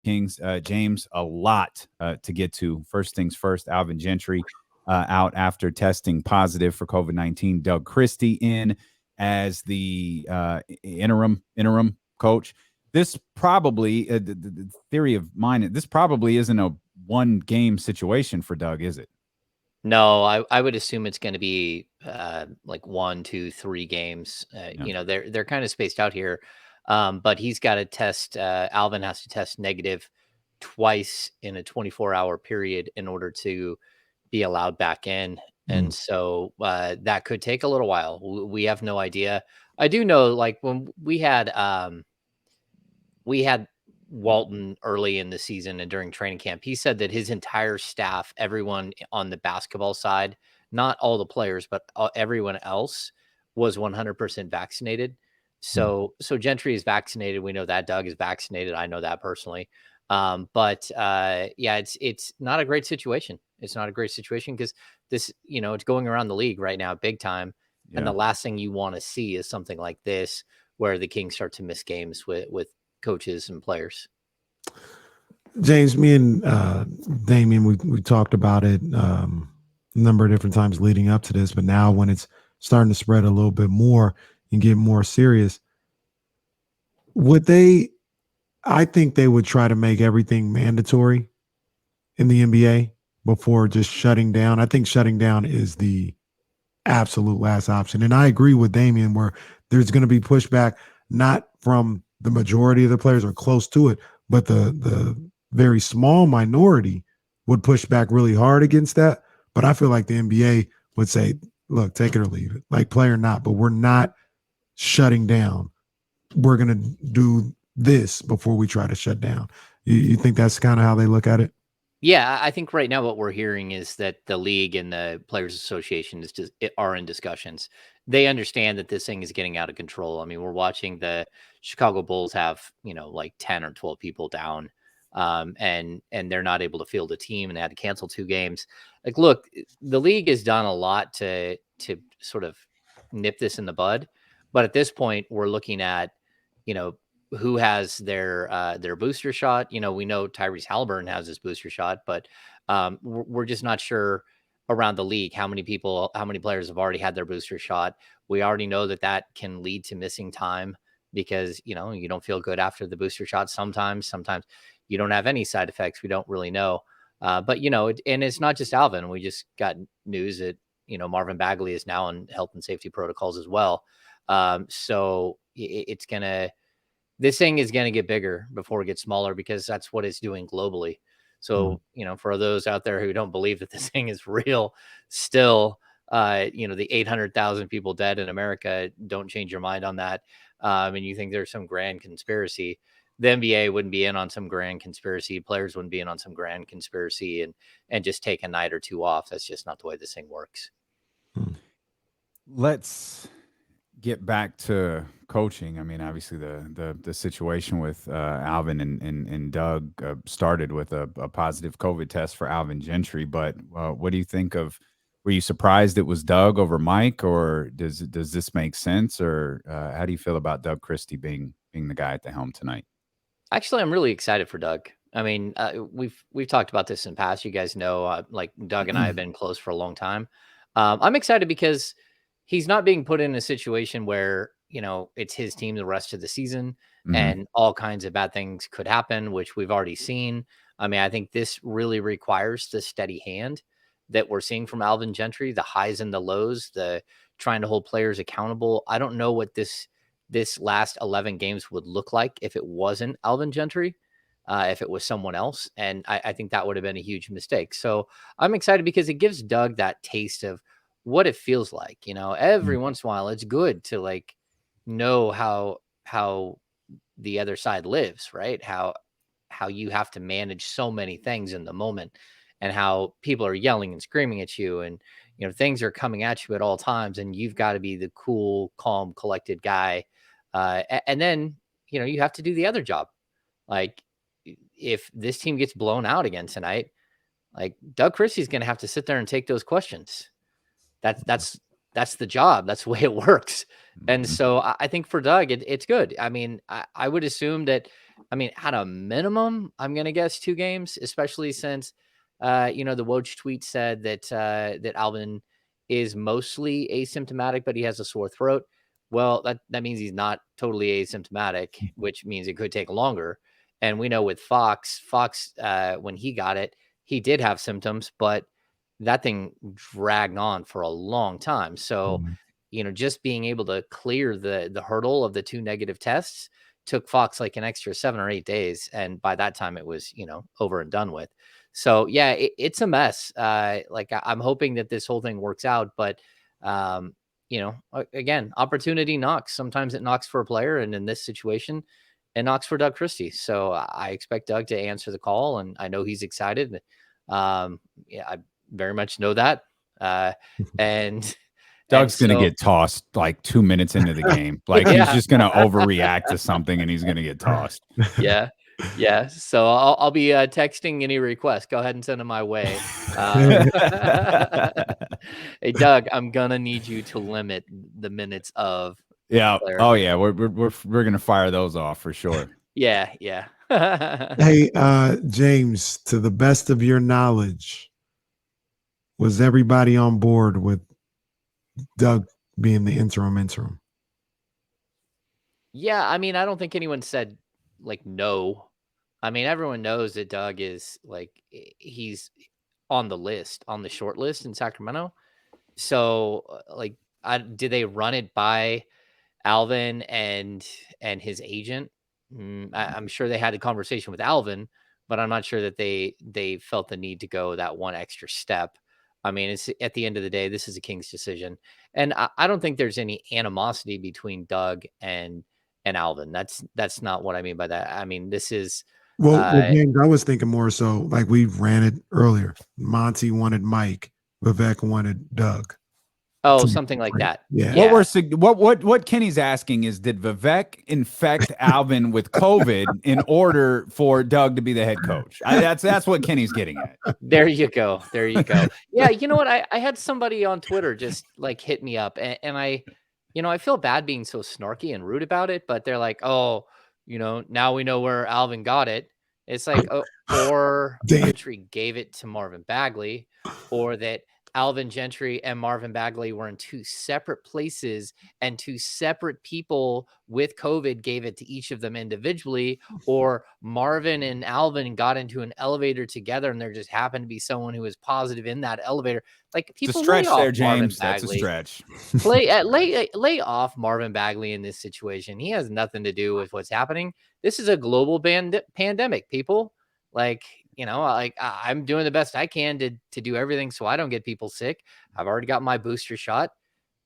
Kings. James, a lot to get to. First things first, Alvin Gentry out after testing positive for COVID-19. Doug Christie in as the interim coach. This probably, the theory of mine, this probably isn't a one game situation for Doug, is it? No, I would assume it's going to be like 1, 2, 3 games. Yeah. They're kind of spaced out here, but he's got to test. Alvin has to test negative twice in a 24-hour period in order to be allowed back in, and so that could take a little while. We have no idea. I do know, like when we had Walton early in the season and during training camp, he said that his entire staff, everyone on the basketball side, not all the players, but everyone else was 100% vaccinated. So Gentry is vaccinated. We know that Doug is vaccinated. I know that personally. But yeah, it's not a great situation. It's not a great situation because this, it's going around the league right now, big time. And Yeah. the last thing you want to see is something like this, where the Kings start to miss games with coaches and players. James, me and Damien, we talked about it a number of different times leading up to this, but now when it's starting to spread a little bit more and get more serious, would they? I think they would try to make everything mandatory in the NBA before just shutting down. I think shutting down is the absolute last option, and I agree with Damien where there's going to be pushback, not from the majority of the players or close to it, but the very small minority would push back really hard against that. But I feel like the NBA would say, look, take it or leave it, like play or not, but we're not shutting down. We're going to do this before we try to shut down. You think that's kind of how they look at it? Yeah, I think right now what we're hearing is that the league and the Players Association are in discussions. They understand that this thing is getting out of control. I mean, we're watching the Chicago Bulls have, like 10 or 12 people down, and they're not able to field a team, and they had to cancel 2 games. Like, look, the league has done a lot to sort of nip this in the bud, but at this point, we're looking at, you know, who has their booster shot. We know Tyrese Halliburton has his booster shot, but we're just not sure around the league how many players have already had their booster shot. We already know that can lead to missing time because you don't feel good after the booster shot. Sometimes you don't have any side effects. We don't really know, but and it's not just Alvin. We just got news that Marvin Bagley is now on health and safety protocols as well. So it's gonna this thing is going to get bigger before it gets smaller because that's what it's doing globally. So, for those out there who don't believe that this thing is real, still, the 800,000 people dead in America, don't change your mind on that. And you think there's some grand conspiracy. The NBA wouldn't be in on some grand conspiracy. Players wouldn't be in on some grand conspiracy and just take a night or two off. That's just not the way this thing works. Let's get back to coaching. I mean, obviously the situation with Alvin and Doug started with a positive COVID test for Alvin Gentry. But what do you think of? Were you surprised it was Doug over Mike, or does this make sense? Or how do you feel about Doug Christie being the guy at the helm tonight? Actually, I'm really excited for Doug. I mean, we've talked about this in the past. You guys know, like Doug and I have been close for a long time. I'm excited because he's not being put in a situation where it's his team the rest of the season, and all kinds of bad things could happen, which we've already seen. I mean, I think this really requires the steady hand that we're seeing from Alvin Gentry, the highs and the lows, the trying to hold players accountable. I don't know what this last 11 games would look like if it wasn't Alvin Gentry, if it was someone else. And I think that would have been a huge mistake. So I'm excited because it gives Doug that taste of what it feels like. Every once in a while, it's good to like know how the other side lives, right? How you have to manage so many things in the moment, and how people are yelling and screaming at you, and things are coming at you at all times, and you've got to be the cool, calm, collected guy. And then you have to do the other job. Like, if this team gets blown out again tonight, like Doug Christie's going to have to sit there and take those questions. That's the job. That's the way it works. And so I think for Doug, it's good. I mean, I would assume that I mean, at a minimum, I'm gonna guess 2 games, especially since, the Woj tweet said that Alvin is mostly asymptomatic, but he has a sore throat. Well, that means he's not totally asymptomatic, which means it could take longer. And we know with Fox, when he got it, he did have symptoms, but that thing dragged on for a long time. So, Mhm. just being able to clear the hurdle of the 2 negative tests took Fox like an extra 7 or 8 days, and by that time it was, over and done with. So, yeah, it's a mess. I'm hoping that this whole thing works out, but, again, opportunity knocks. Sometimes it knocks for a player, and in this situation, it knocks for Doug Christie. So I expect Doug to answer the call, and I know he's excited. Yeah, I very much know that. And and Doug's gonna so get tossed like 2 minutes into the game. Like, he's yeah, just gonna overreact to something, and he's gonna get tossed. yeah, yeah. So I'll be texting any request. Go ahead and send them my way. Hey, Doug, I'm gonna need you to limit the minutes of Yeah. player. Oh, yeah, we're gonna fire those off for sure. Yeah, yeah. Hey, James, to the best of your knowledge, was everybody on board with Doug being the interim? Yeah, I mean, I don't think anyone said like no. I mean, everyone knows that Doug is like he's on the list, on the short list in Sacramento. So, did they run it by Alvin and his agent? I'm sure they had a conversation with Alvin, but I'm not sure that they felt the need to go that one extra step. I mean, it's at the end of the day, this is a King's decision, and I don't think there's any animosity between Doug and Alvin. That's not what I mean by that. I mean, this is Well, uh, James, I was thinking more so like we ran it earlier. Monty wanted Mike, Vivek wanted Doug. something like that. Yeah. What Yeah, what Kenny's asking is, did Vivek infect Alvin with COVID in order for Doug to be the head coach? That's what Kenny's getting at. there you go. There you go. Yeah, you know what? I had somebody on Twitter just like hit me up, and I feel bad being so snarky and rude about it, but they're like, oh, now we know where Alvin got it. It's like, or Damn. Gentry gave it to Marvin Bagley, or that Alvin Gentry and Marvin Bagley were in 2 separate places and 2 separate people with COVID gave it to each of them individually, or Marvin and Alvin got into an elevator together and there just happened to be someone who was positive in that elevator. Like, It's a people lay stretch off there, Marvin James. That's a Bagley. stretch. Lay off Marvin Bagley in this situation. He has nothing to do with what's happening. This is a global pandemic, people. Like, I'm doing the best I can to do everything so I don't get people sick. I've already got my booster shot,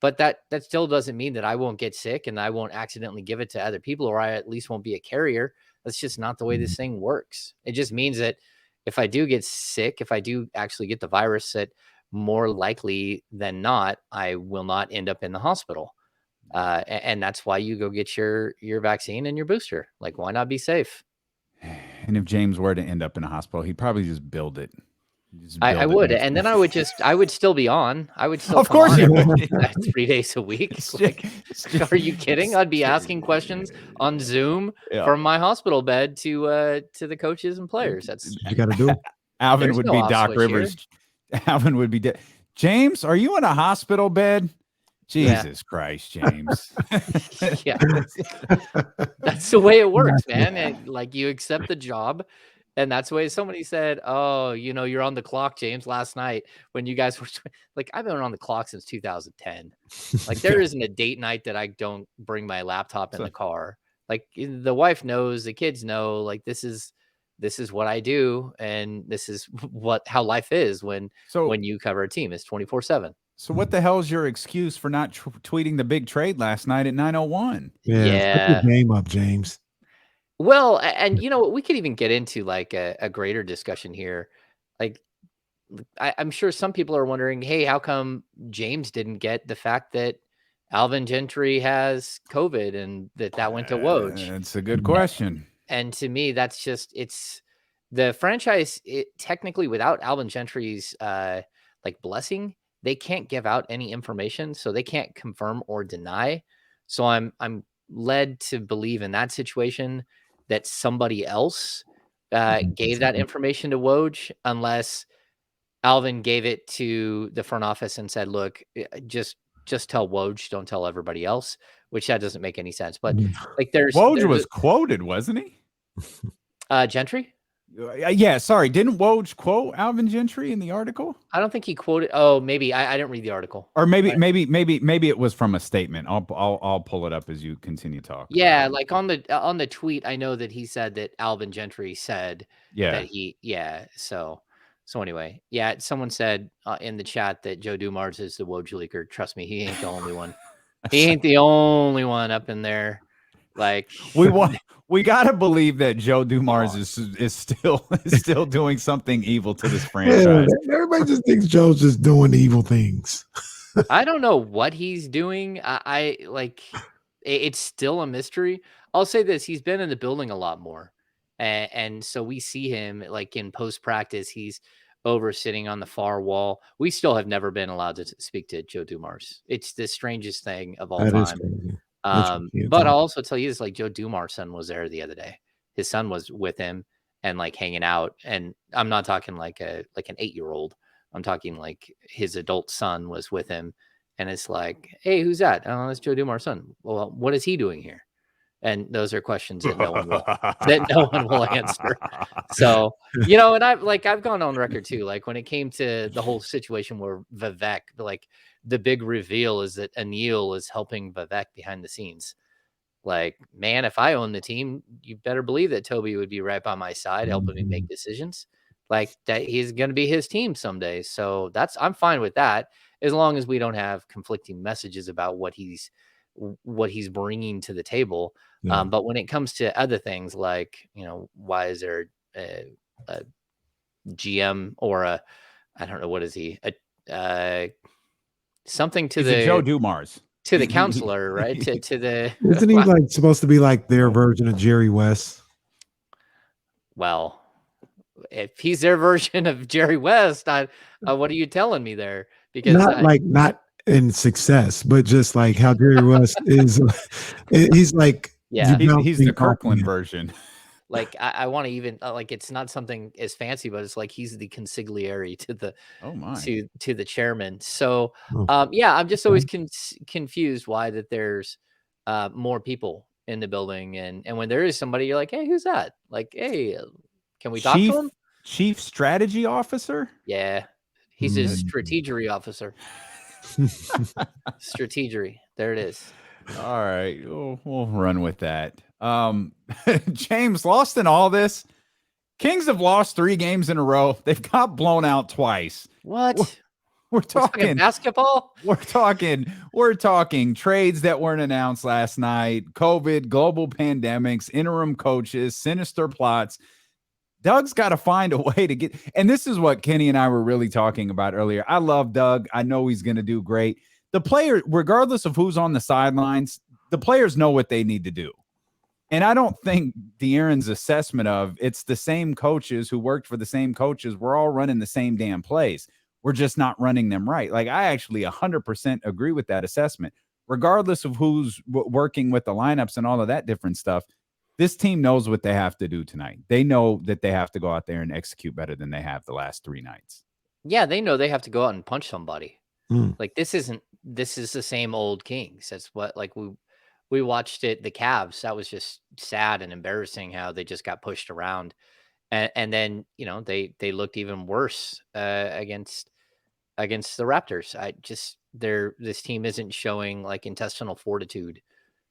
but that still doesn't mean that I won't get sick and I won't accidentally give it to other people, or I at least won't be a carrier. That's just not the way this thing works. It just means that if I do get sick, if I do actually get the virus, that more likely than not, I will not end up in the hospital. And that's why you go get your vaccine and your booster. Like, why not be safe? And if James were to end up in a hospital, he'd probably just build it. Just I build it would, next and time. then I would still be on. I would still Of come course on you every would. 3 days a week. It's Like, just- are you kidding? I'd be asking questions on Zoom Yeah. from my hospital bed to the coaches and players. That's You got to do it. Alvin there's would no be off Doc switch here. Rivers. Alvin would be dead. James, are you in a hospital bed? Yeah. Jesus Christ, James. Yeah. That's the way it works, man. And like, you accept the job, and that's the way somebody said, "Oh, you're on the clock, James, last night when you guys were like, I've been on the clock since 2010. Like, there isn't a date night that I don't bring my laptop in the car. Like, the wife knows, the kids know, like, this is what I do, and this is how life is when you cover a team. It's 24/7. So what the hell is your excuse for not tweeting the big trade last night at 9:01? Yeah. Step Yeah. your game up, James. Well, and we could even get into like a greater discussion here. Like, I'm sure some people are wondering, hey, how come James didn't get the fact that Alvin Gentry has COVID and that went to Woj? It's a good question. And to me, that's just, it's the franchise. Technically, without Alvin Gentry's like blessing, they can't give out any information, so they can't confirm or deny. So I'm led to believe in that situation that somebody else gave that information to Woj, unless Alvin gave it to the front office and said, "Look, just tell Woj, don't tell everybody else," which that doesn't make any sense. But like, Woj was quoted, wasn't he? Gentry? Yeah, sorry. Didn't Woj quote Alvin Gentry in the article? I don't think he quoted. Oh, maybe I didn't read the article. Or maybe it was from a statement. I'll pull it up as you continue to talk. Yeah, like on the tweet, I know that he said that Alvin Gentry said that he. Yeah. So anyway, yeah. Someone said in the chat that Joe Dumars is the Woj leaker. Trust me, he ain't the only one. He ain't the only one up in there. Like, we gotta believe that Joe Dumars is still doing something evil to this franchise. Yeah, everybody just thinks Joe's just doing evil things. I don't know what he's doing. I like, it's still a mystery. I'll say this: he's been in the building a lot more, and so we see him like in post practice. He's over sitting on the far wall. We still have never been allowed to speak to Joe Dumars. It's the strangest thing of all That time. is crazy. But I'll also tell you this: like, Joe Dumars' son was there the other day. His son was with him and like hanging out. And I'm not talking like an 8-year-old. I'm talking like his adult son was with him. And it's like, hey, who's that? Oh, that's Joe Dumars' son. Well, what is he doing here? And those are questions that no one will answer. So, and I've gone on record too. Like, when it came to the whole situation where Vivek, like, the big reveal is that Anil is helping Vivek behind the scenes. Like, man, if I own the team, you better believe that Toby would be right by my side, helping me make decisions. Like, that he's going to be his team someday. So I'm fine with that, as long as we don't have conflicting messages about what he's bringing to the table. Yeah. But when it comes to other things, like, why is there a GM or I don't know, what is he? Something to He's Joe Dumars. To the counselor, right? to the Isn't he like supposed to be like their version of Jerry West? Well, if he's their version of Jerry West, what are you telling me there? Because not in success, but just like how Jerry West is. He's like, yeah, he's the Kirkland version. Like, I want to even like, it's not something as fancy, but it's like he's the consigliere to the to the chairman. So yeah, I'm just always confused why that there's more people in the building, and when there is somebody, you're like, hey, who's that? Like, hey, can we talk to him? Chief strategy officer? Yeah, he's a strategery officer. Strategery. There it is. All right, we'll run with that. James, lost in all this. Kings have lost 3 games in a row. They've got blown out twice. What? We're talking basketball. We're talking trades that weren't announced last night. COVID, global pandemics, interim coaches, sinister plots. Doug's got to find a way to get. And this is what Kenny and I were really talking about earlier. I love Doug. I know he's going to do great. The player, regardless of who's on the sidelines, the players know what they need to do. And I don't think De'Aaron's assessment of it's the same coaches who worked for the same coaches. We're all running the same damn plays. We're just not running them right. Like, I actually 100% agree with that assessment. Regardless of who's working with the lineups and all of that different stuff, this team knows what they have to do tonight. They know that they have to go out there and execute better than they have the last 3 nights. Yeah, they know they have to go out and punch somebody. Like, this is the same old Kings. That's what, like, we watched it, the Cavs. That was just sad and embarrassing how they just got pushed around. And then, they looked even worse against the Raptors. This team isn't showing like intestinal fortitude.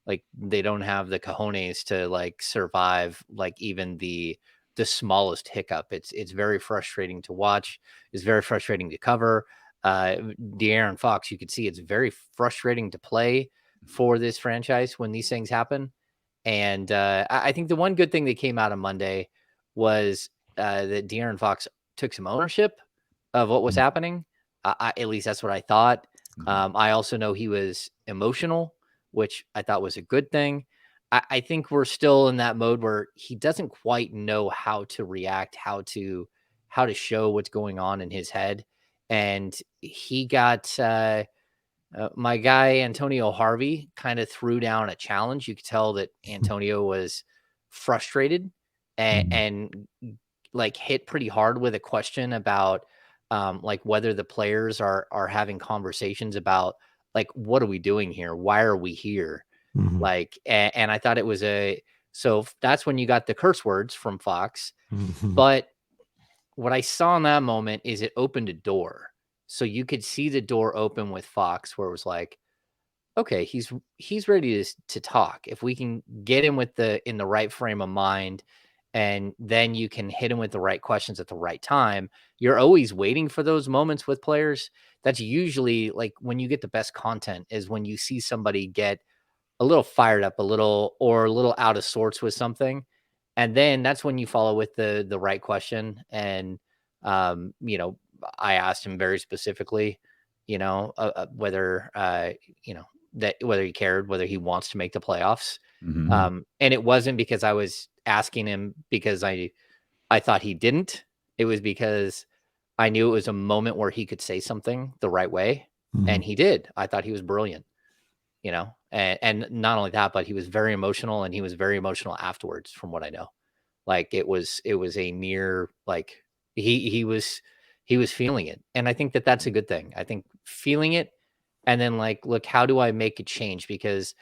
Like, they don't have the cojones to like survive like even the smallest hiccup. It's very frustrating to watch. It's very frustrating to cover. De'Aaron Fox, you could see it's very frustrating to play for this franchise when these things happen. And I think the one good thing that came out on Monday was that De'Aaron Fox took some ownership of what was happening. At least that's what I thought. I also know he was emotional, which I thought was a good thing. I think we're still in that mode where he doesn't quite know how to react, how to show what's going on in his head. And he got my guy, Antonio Harvey, kind of threw down a challenge. You could tell that Antonio was frustrated and like hit pretty hard with a question about like whether the players are having conversations about like, what are we doing here? Why are we here? Mhm. Like, and I thought it was so that's when you got the curse words from Fox. Mhm. But what I saw in that moment is it opened a door. So you could see the door open with Fox where it was like, okay, he's ready to talk. If we can get him with in the right frame of mind, and then you can hit him with the right questions at the right time. You're always waiting for those moments with players. That's usually like when you get the best content is when you see somebody get a little fired up, a little out of sorts with something. And then that's when you follow with the right question. And you know, I asked him very specifically, whether that whether he cared, whether he wants to make the playoffs. Mhm. And it wasn't because I was asking him because I thought he didn't. It was because I knew it was a moment where he could say something the right way, and Mhm. he did. I thought he was brilliant, and not only that, but he was very emotional, and he was very emotional afterwards, from what I know. Like it was a near like he was feeling it, and I think that that's a good thing. I think feeling it, and then like, look, how do I make a change? Because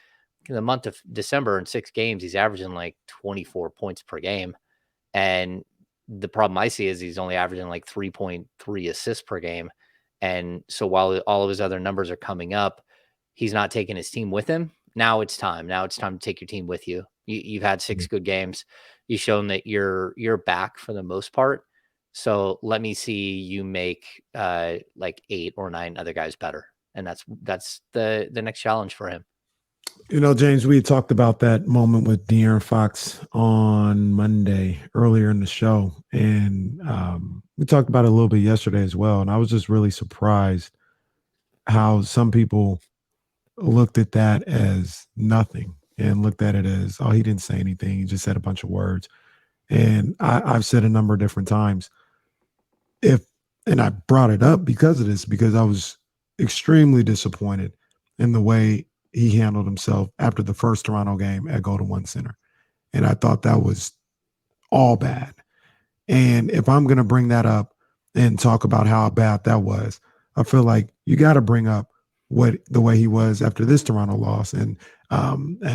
in the month of December in 6 games, he's averaging like 24 points per game. And the problem I see is he's only averaging like 3.3 assists per game. And so while all of his other numbers are coming up, he's not taking his team with him. Now it's time. Now it's time to take your team with you. You've had 6 good games. You've shown that you're back for the most part. So let me see you make like 8 or 9 other guys better. And that's the next challenge for him. James, we had talked about that moment with De'Aaron Fox on Monday earlier in the show, and we talked about it a little bit yesterday as well. And I was just really surprised how some people looked at that as nothing and looked at it as, oh, he didn't say anything. He just said a bunch of words. And I've said a number of different times, and I brought it up because of this, because I was extremely disappointed in the way he handled himself after the first Toronto game at Golden One Center. And I thought that was all bad. And if I'm going to bring that up and talk about how bad that was, I feel like you got to bring up the way he was after this Toronto loss, and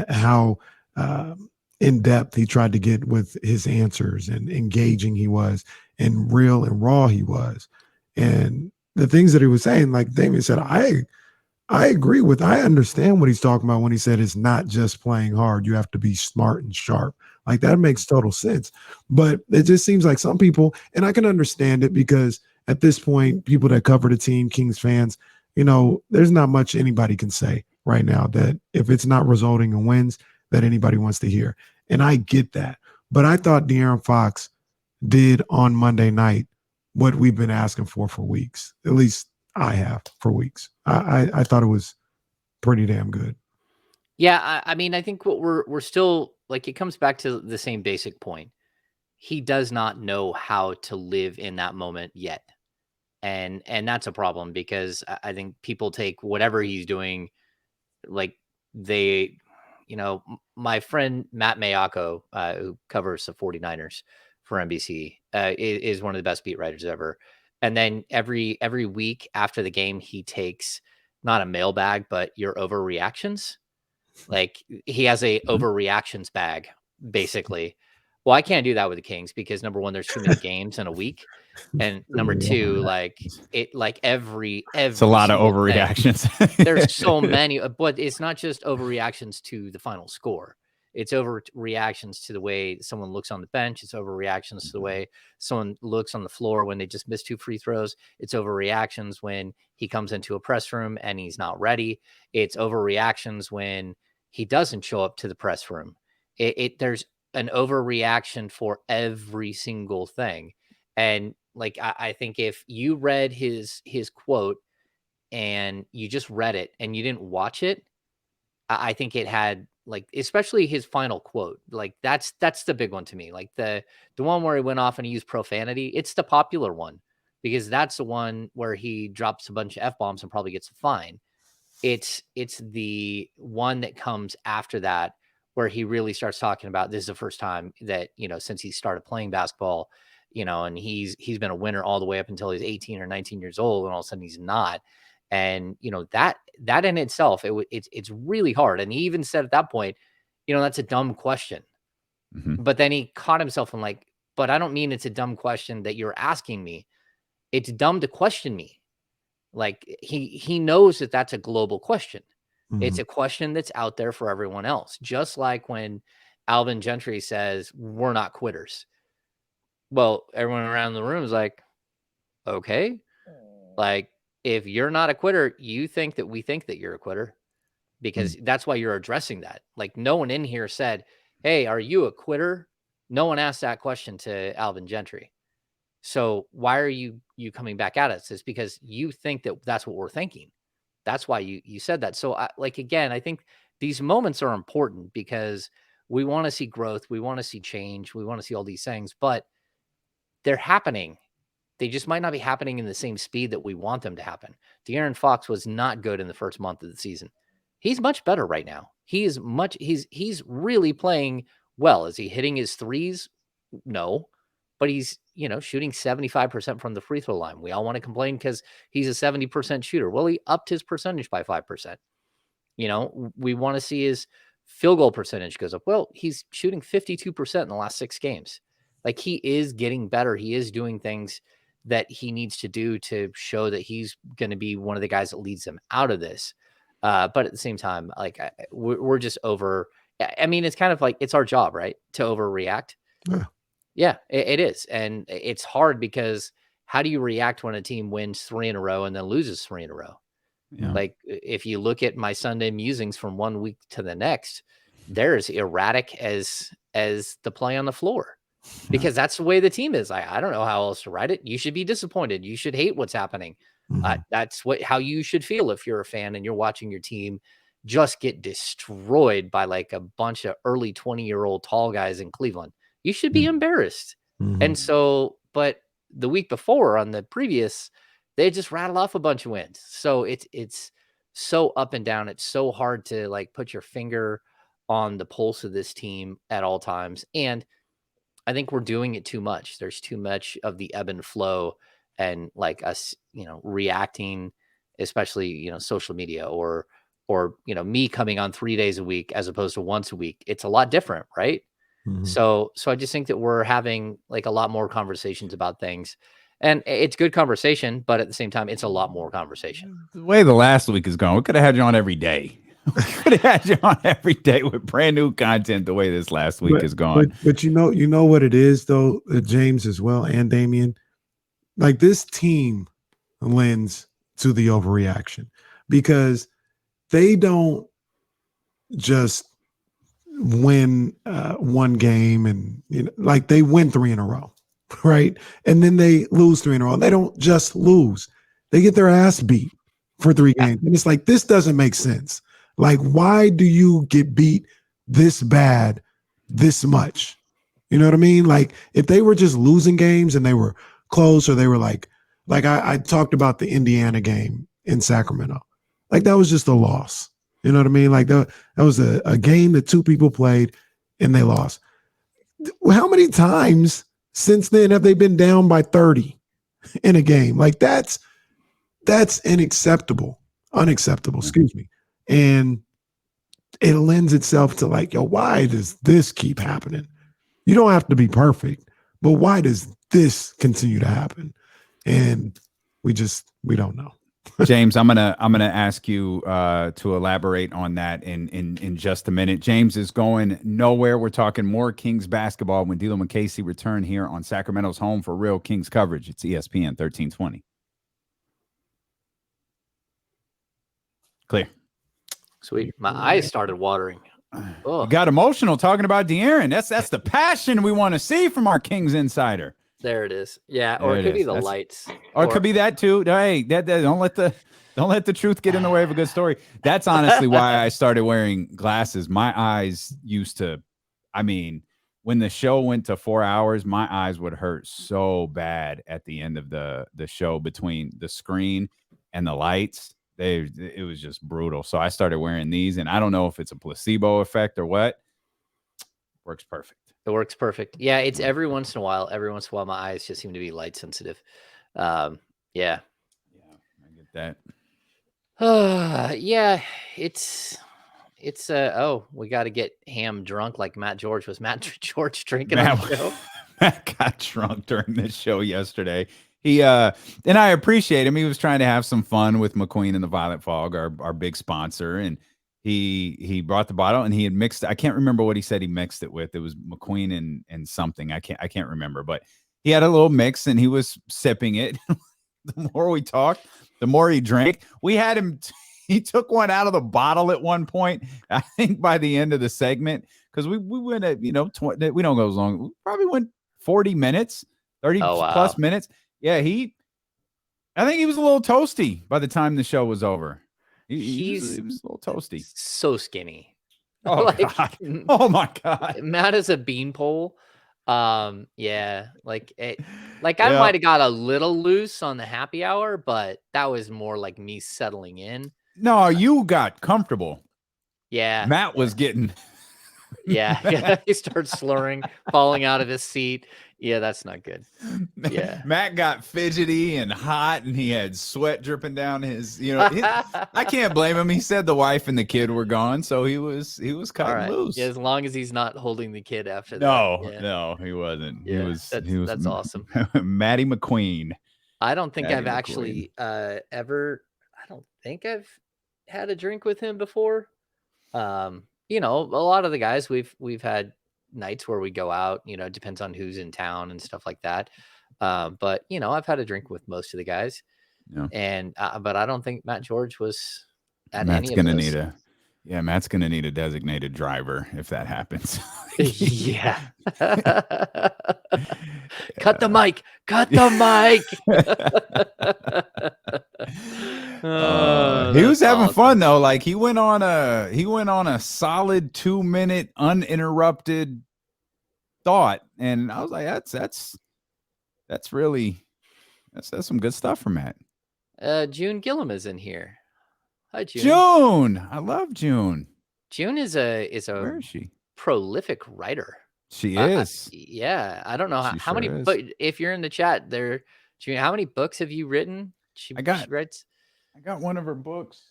how uh, in depth he tried to get with his answers, and engaging he was, and real and raw he was. And the things that he was saying, like Damien said, I agree with, I understand what he's talking about when he said it's not just playing hard. You have to be smart and sharp. Like, that makes total sense. But it just seems like some people, and I can understand it, because at this point, people that cover the team, Kings fans, there's not much anybody can say right now that if it's not resulting in wins, that anybody wants to hear. And I get that. But I thought De'Aaron Fox did on Monday night what we've been asking for weeks. At least I have, for weeks. I thought it was pretty damn good. Yeah, I mean, I think what we're still like, it comes back to the same basic point. He does not know how to live in that moment yet. And that's a problem, because I think people take whatever he's doing, like they, my friend Matt Mayako, who covers the 49ers for NBC, is one of the best beat writers ever. And then every week after the game, he takes not a mailbag, but your overreactions. Like, he has a Mhm. overreactions bag, basically. Well, I can't do that with the Kings because, number one, there's too many games in a week, and number two, like every It's a lot of single thing. overreactions. There's so many, but it's not just overreactions to the final score. It's overreactions to the way someone looks on the bench. It's overreactions to the way someone looks on the floor when they just missed 2 free throws. It's overreactions when he comes into a press room and he's not ready. It's overreactions when he doesn't show up to the press room. There's an overreaction for every single thing. And like, I think if you read his quote and you just read it and you didn't watch it, I think it had, like, especially his final quote, like that's the big one to me. Like the one where he went off and he used profanity, it's the popular one, because that's the one where he drops a bunch of F bombs and probably gets a fine. It's the one that comes after that where he really starts talking about this is the first time that, since he started playing basketball, and he's been a winner all the way up until he's 18 or 19 years old, and all of a sudden he's not. And that in itself, it's really hard. And he even said at that point, that's a dumb question. But then he caught himself and like, but I don't mean it's a dumb question that you're asking me. It's dumb to question me. Like he knows that that's a global question. It's a question that's out there for everyone else. Just like when Alvin Gentry says, we're not quitters. Well, everyone around the room is like, okay, like if you're not a quitter, you think that we think that you're a quitter, because that's why you're addressing that. Like no one in here said, hey, are you a quitter? No one asked that question to Alvin Gentry. So why are you coming back at us? It's because you think that that's what we're thinking. That's why you said that. So again, I think these moments are important because we want to see growth. We want to see change. We want to see all these things, but they're happening. They just might not be happening in the same speed that we want them to happen. De'Aaron Fox was not good in the first month of the season. He's much better right now. He's really playing well. Is he hitting his threes? No, but he's, shooting 75% from the free throw line. We all want to complain because he's a 70% shooter. Well, he upped his percentage by 5%. We want to see his field goal percentage goes up. Well, he's shooting 52% in the last 6 games. Like he is getting better. He is doing things that he needs to do to show that he's going to be one of the guys that leads them out of this. But at the same time, like we're just over. I mean, it's kind of like it's our job, right, to overreact. Yeah, it is, and it's hard because how do you react when a team wins 3 in a row and then loses 3 in a row? Yeah. Like if you look at my Sunday musings from one week to the next, they're as erratic as the play on the floor. Because that's the way the team is. I don't know how else to write it. You should be disappointed. You should hate what's happening. That's how you should feel if you're a fan and you're watching your team just get destroyed by like a bunch of early 20-year-old tall guys in Cleveland. You should be embarrassed. And so, but the week before on the previous, they just rattled off a bunch of wins. So it's so up and down. It's so hard to like put your finger on the pulse of this team at all times. And I think we're doing it too much. There's too much of the ebb and flow and like us, reacting, especially, social media or, me coming on 3 days a week as opposed to once a week. It's a lot different, right? So I just think that we're having like a lot more conversations about things, and it's good conversation, but at the same time, it's a lot more conversation. The way the last week is going, we could have had you on every day. We could have had you on every day with brand new content the way this last week is going. But you know what it is though, James as well, and Damian, like this team lends to the overreaction because they don't just win one game and like they win 3 in a row, right? And then they lose 3 in a row. They don't just lose. They get their ass beat for 3 games. And it's like, this doesn't make sense. Like, why do you get beat this bad, this much? You know what I mean? Like, if they were just losing games and they were close, or they were like I talked about the Indiana game in Sacramento. Like, that was just a loss. You know what I mean? Like, that was a game that 2 people played and they lost. How many times since then have they been down by 30 in a game? Like, that's unacceptable, excuse me. And it lends itself to like, yo, why does this keep happening? You don't have to be perfect, but why does this continue to happen? And we don't know. James, I'm gonna ask you to elaborate on that in just a minute. James is going nowhere. We're talking more Kings basketball when D'Lo and Casey return here on Sacramento's home for real Kings coverage. It's ESPN 1320. Clear. Sweet. My eyes started watering. Oh. You got emotional talking about De'Aaron. That's the passion we want to see from our Kings insider. There it is. Yeah, or it could be the lights. Or it could be that too. Hey, that don't let the truth get in the way of a good story. That's honestly why I started wearing glasses. My eyes used to, when the show went to 4 hours, my eyes would hurt so bad at the end of the show between the screen and the lights. It was just brutal. So I started wearing these, and I don't know if it's a placebo effect or what, Works perfect. It works perfect. Yeah, it's every once in a while. Every once in a while, my eyes just seem to be light sensitive. Yeah. Yeah, I get that. Yeah, it's we got to get Ham drunk like Matt George. Was Matt George drinking on the show? Matt got drunk during this show yesterday. He and I appreciate him. He was trying to have some fun with McQueen and the Violet Fog, our big sponsor, and he brought the bottle and he had mixed. I can't remember what he said he mixed it with. It was McQueen and something. I can't remember, but he had a little mix and he was sipping it. The more we talked, the more he drank. We had him. He took one out of the bottle at one point. I think by the end of the segment, because we went at we don't go as long. We probably went 40 minutes, 30 plus minutes. Yeah, I think he was a little toasty by the time the show was over. He was a little toasty. So skinny. Oh God! Oh my God! Matt is a beanpole. Yeah, I might have got a little loose on the happy hour, but that was more like me settling in. No, you got comfortable. Yeah, Matt was getting. Yeah, he starts slurring, falling out of his seat. Yeah, that's not good. Yeah, Matt got fidgety and hot, and he had sweat dripping down his. I can't blame him. He said the wife and the kid were gone, so he was cutting loose. Yeah, as long as he's not holding the kid after that. No, he wasn't. Yeah, that's awesome. Matty McQueen. I don't think I've actually ever. I don't think I've had a drink with him before. A lot of the guys we've had nights where we go out, it depends on who's in town and stuff like that. But I've had a drink with most of the guys. Yeah. And but I don't think Matt George was at Matt's any gonna of those. Matt's gonna need a designated driver if that happens. Yeah. Cut the mic. Cut the mic. He was having fun though. Like he went on a solid 2-minute uninterrupted thought, and I was like, that's some good stuff from Matt. June Gillum is in here. Hi, June. June, I love June. June is a Where is she? Prolific writer. She is. Yeah, I don't know how many, but if you're in the chat there, June, how many books have you written? She writes. I got one of her books.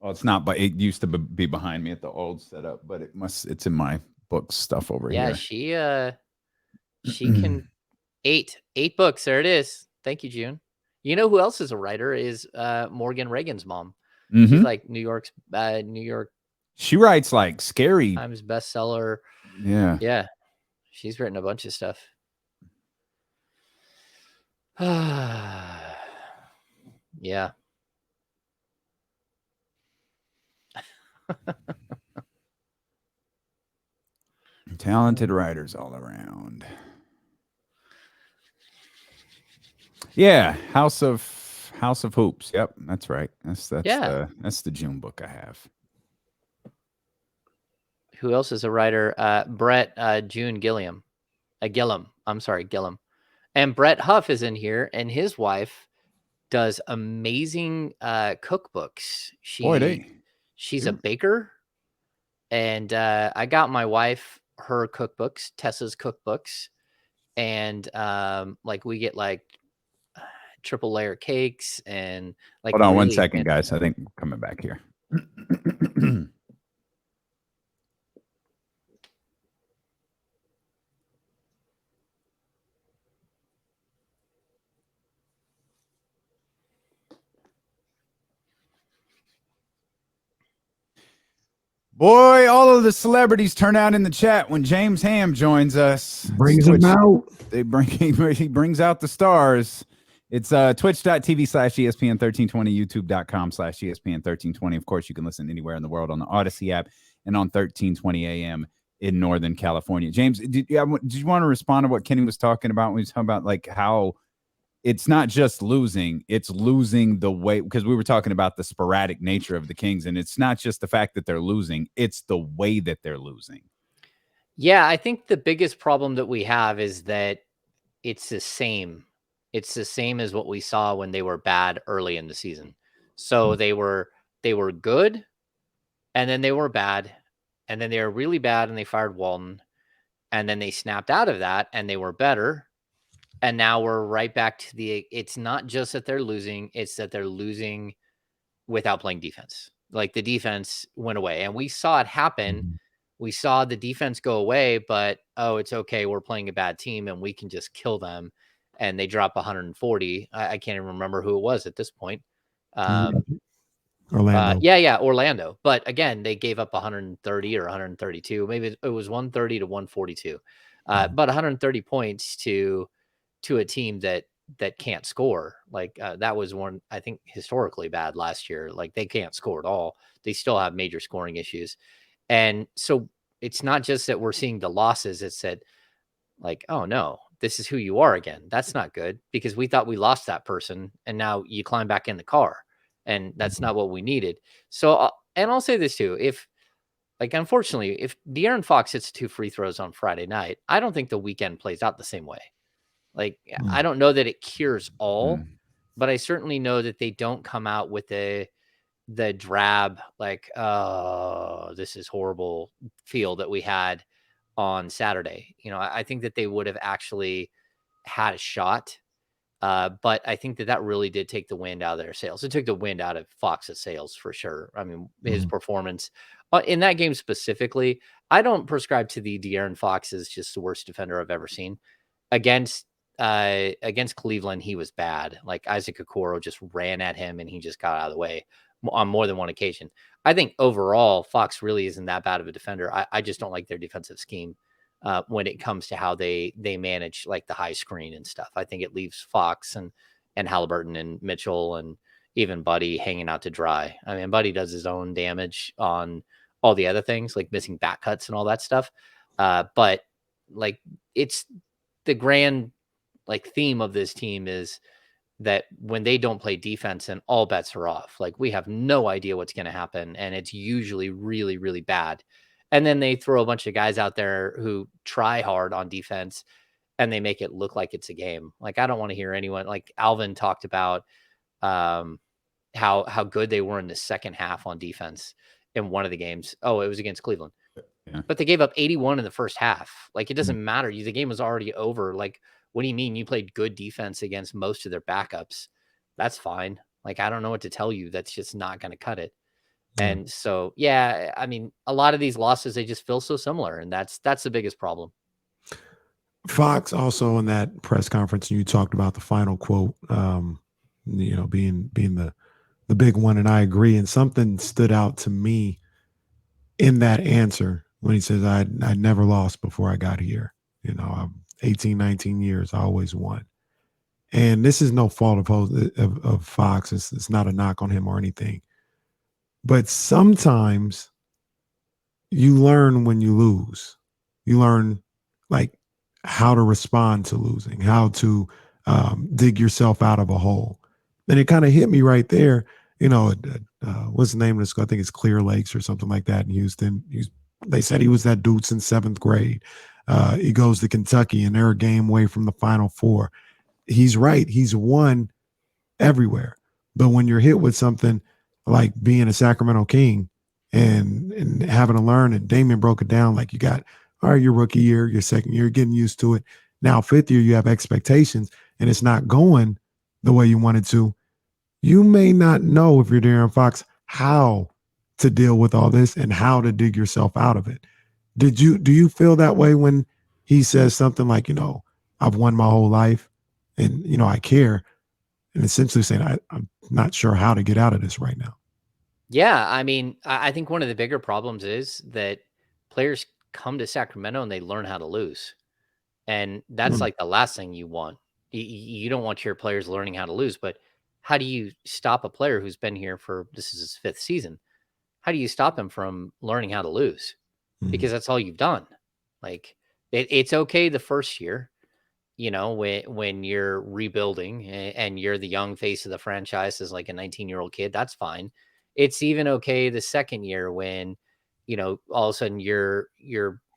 Well, it's not, but it used to be behind me at the old setup, but it's in my book stuff over here. Yeah, she can 8 books. There it is. Thank you, June. You know who else is a writer is Morgan Reagan's mom. Mm-hmm. She's like New York. She writes like scary Times bestseller. Yeah. She's written a bunch of stuff. Yeah. Talented writers all around. Yeah, House of Hoops. Yep, that's right. That's the June book I have. Who else is a writer? Brett June Gilliam. Gillum. I'm sorry, Gillum. And Brett Huff is in here, and his wife does amazing cookbooks. She's a baker, and I got my wife her cookbooks, Tessa's cookbooks, and we get like triple layer cakes and like. Hold on 1 second, guys. I think I'm coming back here. Boy, all of the celebrities turn out in the chat when James Ham joins us. Brings them out. He brings out the stars. It's twitch.tv/ESPN1320, youtube.com/ESPN1320. Of course, you can listen anywhere in the world on the Odyssey app and on 1320 AM in Northern California. James, did you want to respond to what Kenny was talking about when he was talking about like how it's not just losing, it's losing the way, because we were talking about the sporadic nature of the Kings, and it's not just the fact that they're losing, it's the way that they're losing. Yeah, I think the biggest problem that we have is that it's the same. It's the same as what we saw when they were bad early in the season. So they were good, and then they were bad, and then they were really bad and they fired Walton, and then they snapped out of that and they were better. And now we're right back to it's not just that they're losing, it's that they're losing without playing defense. Like the defense went away and we saw it happen. Mhm. We saw the defense go away, but it's okay. We're playing a bad team and we can just kill them. And they drop 140. I can't even remember who it was at this point. Orlando. Yeah, Orlando. But again, they gave up 130 or 132. Maybe it was 130 to 142. But 130 points to a team that can't score. Like that was one, I think, historically bad last year. Like they can't score at all. They still have major scoring issues. And so it's not just that we're seeing the losses, it's that like, oh no, this is who you are again. That's not good because we thought we lost that person and now you climb back in the car and that's not what we needed. So, and I'll say this too, if like, unfortunately, if De'Aaron Fox hits 2 free throws on Friday night, I don't think the weekend plays out the same way. Like, I don't know that it cures all, but I certainly know that they don't come out with the drab, like, oh, this is horrible feel that we had on Saturday. I think that they would have actually had a shot. But I think that really did take the wind out of their sails. It took the wind out of Fox's sails for sure. I mean, his performance in that game specifically, I don't prescribe to the De'Aaron Fox is just the worst defender I've ever seen. Against Cleveland, he was bad. Like Isaac Okoro just ran at him and he just got out of the way on more than one occasion. I think overall, Fox really isn't that bad of a defender. I just don't like their defensive scheme. When it comes to how they manage like the high screen and stuff. I think it leaves Fox and Halliburton and Mitchell and even Buddy hanging out to dry. I mean, Buddy does his own damage on all the other things like missing back cuts and all that stuff. But like it's the grand like theme of this team is that when they don't play defense and all bets are off, like we have no idea what's going to happen. And it's usually really, really bad. And then they throw a bunch of guys out there who try hard on defense and they make it look like it's a game. Like, I don't want to hear anyone like Alvin talked about how good they were in the second half on defense in one of the games. Oh, it was against Cleveland. Yeah. But they gave up 81 in the first half. Like, it doesn't matter. The game was already over. Like, what do you mean you played good defense against most of their backups? That's fine. Like, I don't know what to tell you. That's just not going to cut it. And so, yeah, I mean, a lot of these losses, they just feel so similar. And that's the biggest problem. Fox also in that press conference, you talked about the final quote, being the big one. And I agree. And something stood out to me in that answer when he says, I never lost before I got here. I'm 18, 19 years, I always won. And this is no fault of Fox. It's not a knock on him or anything. But sometimes you learn when you lose. You learn like how to respond to losing, how to dig yourself out of a hole. And it kind of hit me right there. What's the name of this school? I think it's Clear Lakes or something like that in Houston. They said he was that dude since 7th grade. He goes to Kentucky and they're a game away from the Final Four. He's right. He's won everywhere. But when you're hit with something like being a Sacramento King and having to learn, and Damien broke it down, like you got, all right, your rookie year, your second year, getting used to it. Now, 5th year, you have expectations and it's not going the way you wanted to. You may not know, if you're De'Aaron Fox, how to deal with all this and how to dig yourself out of it. Do you feel that way when he says something like, I've won my whole life and, I care, and essentially saying, I'm not sure how to get out of this right now? Yeah. I mean, I think one of the bigger problems is that players come to Sacramento and they learn how to lose. And that's like the last thing you want. You don't want your players learning how to lose, but how do you stop a player who's been here for, this is his 5th season? How do you stop him from learning how to lose? Because that's all you've done. Like it's okay the first year, when you're rebuilding and you're the young face of the franchise as like a 19-year-old kid, that's fine. It's even okay the second year when, all of a sudden you're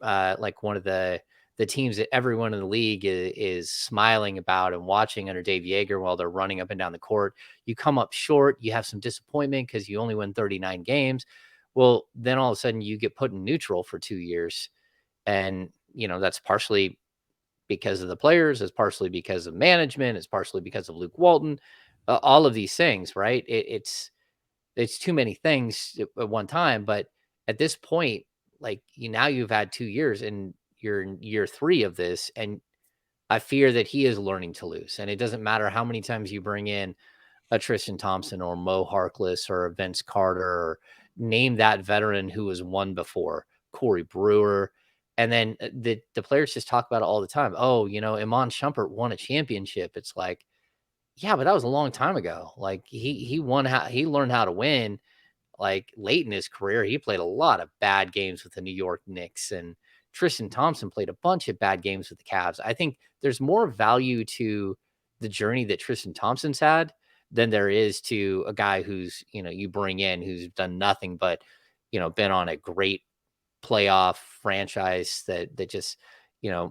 like one of the teams that everyone in the league is smiling about and watching under Dave Yeager while they're running up and down the court. You come up short, you have some disappointment because you only win 39 games. Well, then all of a sudden you get put in neutral for 2 years, and, that's partially because of the players, it's partially because of management, it's partially because of Luke Walton, all of these things, right? It's too many things at one time, but at this point, like, now you've had 2 years and you're in year 3 of this, and I fear that he is learning to lose, and it doesn't matter how many times you bring in a Tristan Thompson or Mo Harkless or a Vince Carter, or name that veteran who was won before, Corey Brewer. And then the players just talk about it all the time. Oh, Iman Shumpert won a championship. It's like, yeah, but that was a long time ago. Like, he learned how to win like late in his career. He played a lot of bad games with the New York Knicks, and Tristan Thompson played a bunch of bad games with the Cavs. I think there's more value to the journey that Tristan Thompson's had than there is to a guy who's, you bring in, who's done nothing but, been on a great playoff franchise that just,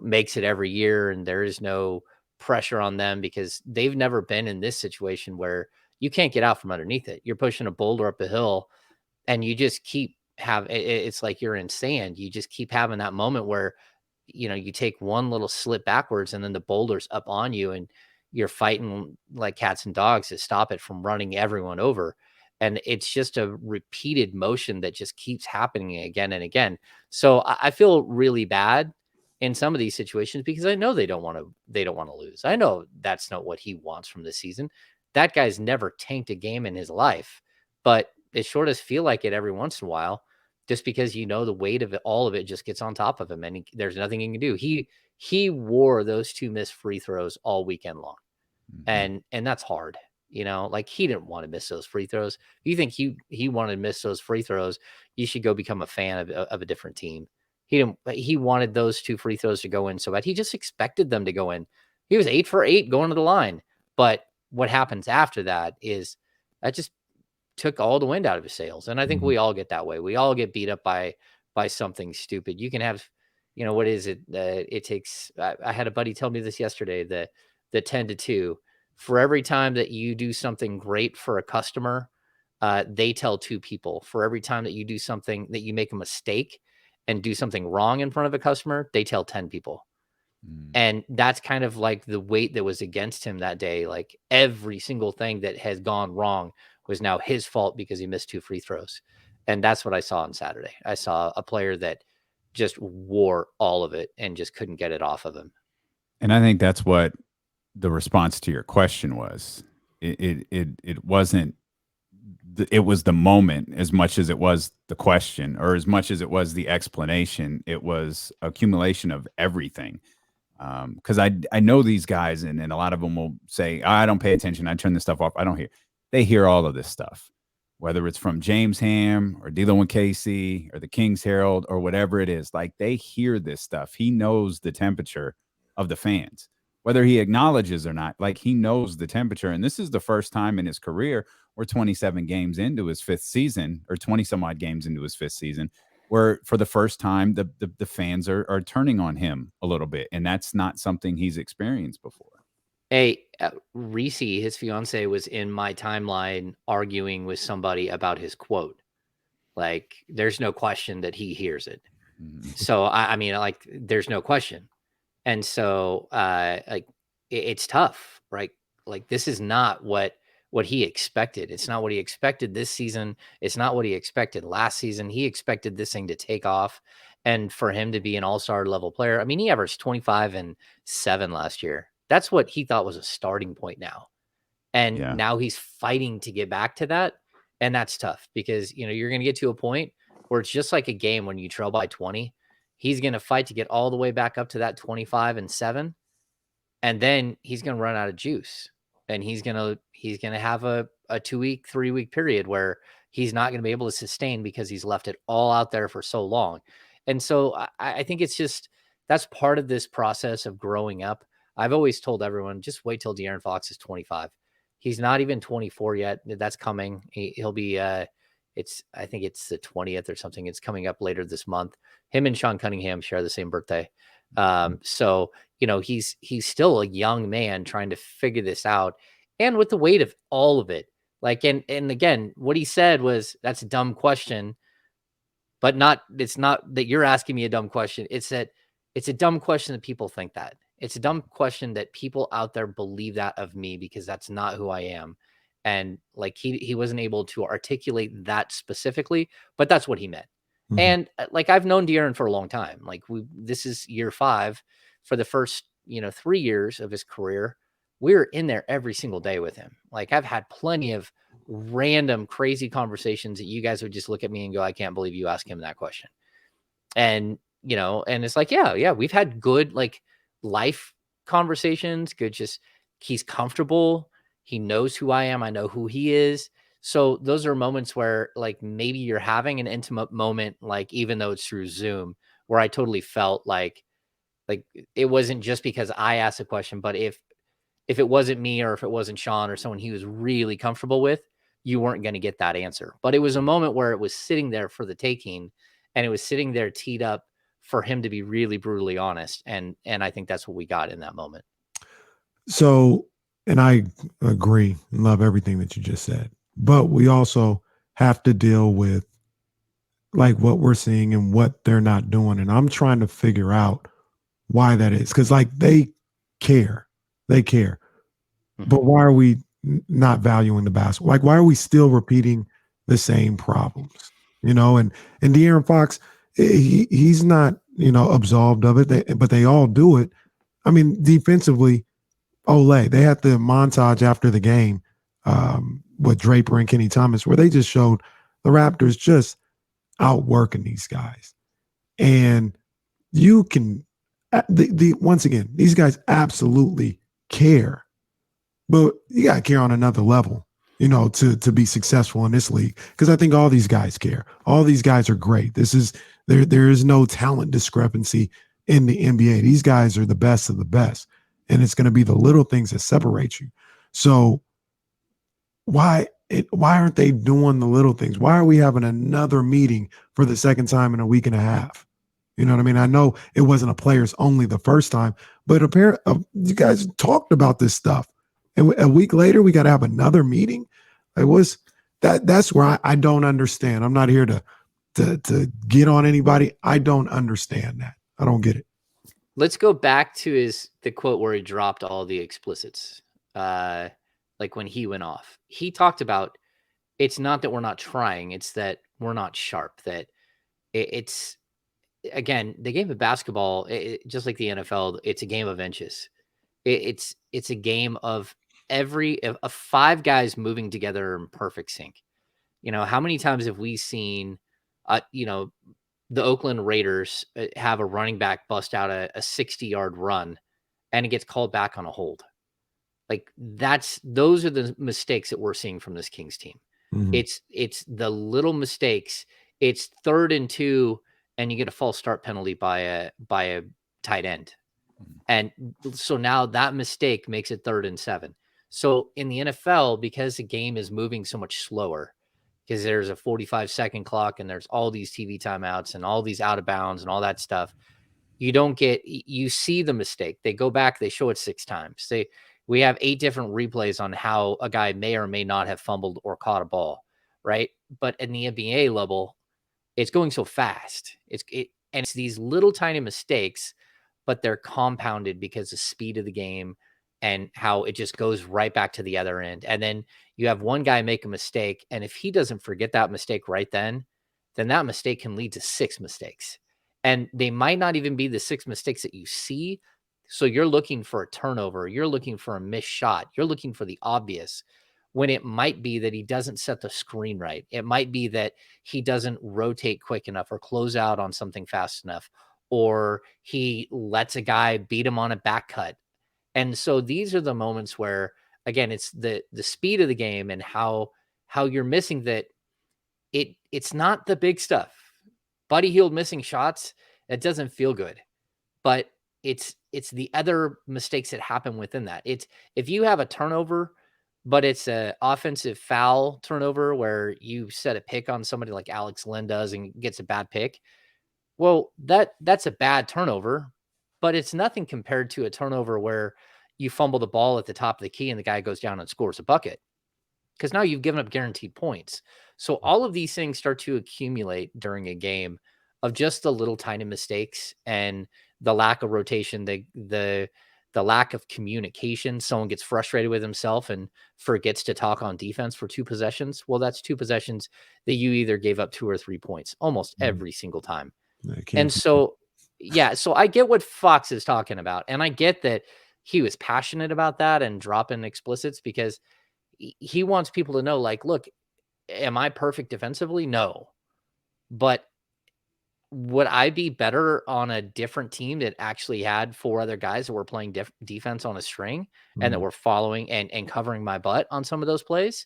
makes it every year, and there is no pressure on them because they've never been in this situation where you can't get out from underneath it. You're pushing a boulder up a hill, and you just keep it's like you're in sand. You just keep having that moment where, you take one little slip backwards and then the boulder's up on you, and you're fighting like cats and dogs to stop it from running everyone over. And it's just a repeated motion that just keeps happening again and again. So I feel really bad in some of these situations because I know they don't want to lose. I know that's not what he wants from this season. That guy's never tanked a game in his life, but it sure does feel like it every once in a while, just because the weight of it, all of it, just gets on top of him, and there's nothing he can do. He wore those 2 missed free throws all weekend long, Mhm. and that's hard. Like, he didn't want to miss those free throws. If you think he wanted to miss those free throws, you should go become a fan of a different team. He didn't. He wanted those 2 free throws to go in so bad. He just expected them to go in. He was 8 for 8 going to the line, but what happens after that is that just took all the wind out of his sails. And I think Mhm. we all get that way. We all get beat up by something stupid. You can have, what is it? It takes. I had a buddy tell me this yesterday. The 10 to 2. For every time that you do something great for a customer, they tell 2 people. For every time that you do something, that you make a mistake and do something wrong in front of a customer, they tell 10 people. Mm. And that's kind of like the weight that was against him that day. Like, every single thing that has gone wrong was now his fault because he missed 2 free throws. And that's what I saw on Saturday. I saw a player that just wore all of it and just couldn't get it off of him. And I think that's what the response to your question was. It wasn't it was the moment as much as it was the question, or as much as it was the explanation. It was accumulation of everything. Because I know these guys, and a lot of them will say, I don't pay attention, I turn this stuff off, I don't hear. They hear all of this stuff, whether it's from James Ham or D'Lo and Casey or the King's Herald or whatever it is. Like, they hear this stuff. He knows the temperature of the fans, whether he acknowledges or not. Like, he knows the temperature. And this is the first time in his career, we're 27 games into his 5th season, or 20 some odd games into his 5th season, where for the first time the fans are turning on him a little bit, and that's not something he's experienced before. Hey, Reese, his fiance, was in my timeline arguing with somebody about his quote. Like, there's no question that he hears it. Mhm. So I mean, like, there's no question. And so, like, it's tough, right? Like, this is not what he expected. It's not what he expected this season. It's not what he expected last season. He expected this thing to take off and for him to be an all-star level player. I mean, he averaged 25 and 7 last year. That's what he thought was a starting point now. And Yeah. now he's fighting to get back to that. And that's tough because, you're going to get to a point where it's just like a game when you trail by 20. He's going to fight to get all the way back up to that 25 and 7. And then he's going to run out of juice, and he's going to have a 2-week, 3-week period where he's not going to be able to sustain because he's left it all out there for so long. And so I think it's just, that's part of this process of growing up. I've always told everyone, just wait till De'Aaron Fox is 25. He's not even 24 yet. That's coming. He'll be, I think it's the 20th or something. It's coming up later this month. Him and Sean Cunningham share the same birthday. So, he's still a young man trying to figure this out. And with the weight of all of it, like, and again, what he said was, that's a dumb question. but it's not that you're asking me a dumb question. It's that it's a dumb question that people think that. It's a dumb question that people out there believe that of me because that's not who I am. And like he wasn't able to articulate that specifically, but that's what he meant. Mhm. And like I've known De'Aaron for a long time. Like this is year 5 for the first, 3 years of his career. We're in there every single day with him. Like I've had plenty of random crazy conversations that you guys would just look at me and go, I can't believe you asked him that question. And, and it's like, yeah, we've had good like life conversations, good, just he's comfortable. He knows who I am. I know who he is. So those are moments where like maybe you're having an intimate moment, like even though it's through Zoom, where I totally felt like it wasn't just because I asked a question, but if it wasn't me or if it wasn't Sean or someone he was really comfortable with, you weren't going to get that answer. But it was a moment where it was sitting there for the taking, and it was sitting there teed up for him to be really brutally honest. And I think that's what we got in that moment. So, and I agree and love everything that you just said, but we also have to deal with like what we're seeing and what they're not doing. And I'm trying to figure out why that is. Cause like they care, but why are we not valuing the basketball? Like, why are we still repeating the same problems? And De'Aaron Fox, he's not, absolved of it, but they all do it. I mean, defensively, Olay. They had the montage after the game with Draper and Kenny Thomas, where they just showed the Raptors just outworking these guys. And you can, once again, these guys absolutely care, but you got to care on another level, to be successful in this league. Because I think all these guys care. All these guys are great. There is no talent discrepancy in the NBA. These guys are the best of the best. And it's going to be the little things that separate you. So why aren't they doing the little things? Why are we having another meeting for the second time in a week and a half? You know what I mean? I know it wasn't a players only the first time, but apparently you guys talked about this stuff. And a week later, we got to have another meeting. That's where I don't understand. I'm not here to get on anybody. I don't understand that. I don't get it. Let's go back to the quote where he dropped all the explicits. Like when he went off, he talked about, it's not that we're not trying, it's that we're not sharp, that it's, again, the game of basketball, just like the NFL, it's a game of inches. It's a game of of 5 guys moving together in perfect sync. How many times have we seen, the Oakland Raiders have a running back bust out a 60-yard run and it gets called back on a hold? Like those are the mistakes that we're seeing from this Kings team. Mhm. It's the little mistakes. It's 3rd and 2 and you get a false start penalty by a tight end. And so now that mistake makes it 3rd and 7. So in the NFL, because the game is moving so much slower, because there's a 45-second clock and there's all these TV timeouts and all these out of bounds and all that stuff, you see the mistake. They go back, they show it 6 times. We have 8 different replays on how a guy may or may not have fumbled or caught a ball, right? But in the NBA level, it's going so fast. And it's these little tiny mistakes, but they're compounded because the speed of the game and how it just goes right back to the other end. And then you have one guy make a mistake, and if he doesn't forget that mistake right then that mistake can lead to 6 mistakes. And they might not even be the 6 mistakes that you see. So you're looking for a turnover, you're looking for a missed shot, you're looking for the obvious, when it might be that he doesn't set the screen right. It might be that he doesn't rotate quick enough or close out on something fast enough, or he lets a guy beat him on a back cut. And so these are the moments where, again, it's the speed of the game and how you're missing that. It's not the big stuff. Buddy Hield missing shots, it doesn't feel good. But it's the other mistakes that happen within that. It's if you have a turnover, but it's a offensive foul turnover where you set a pick on somebody like Alex Len does and gets a bad pick. Well, that's a bad turnover, but it's nothing compared to a turnover where you fumble the ball at the top of the key and the guy goes down and scores a bucket. because now you've given up guaranteed points. So all of these things start to accumulate during a game of just the little tiny mistakes and the lack of rotation, the lack of communication. Someone gets frustrated with himself and forgets to talk on defense for 2 possessions. Well, that's 2 possessions that you either gave up 2 or 3 points almost every single time. And so, yeah, so I get what Fox is talking about. And I get that he was passionate about that and dropping explicits because he wants people to know, like, look, am I perfect defensively? No. But would I be better on a different team that actually had 4 other guys that were playing defense on a string and that were following and covering my butt on some of those plays?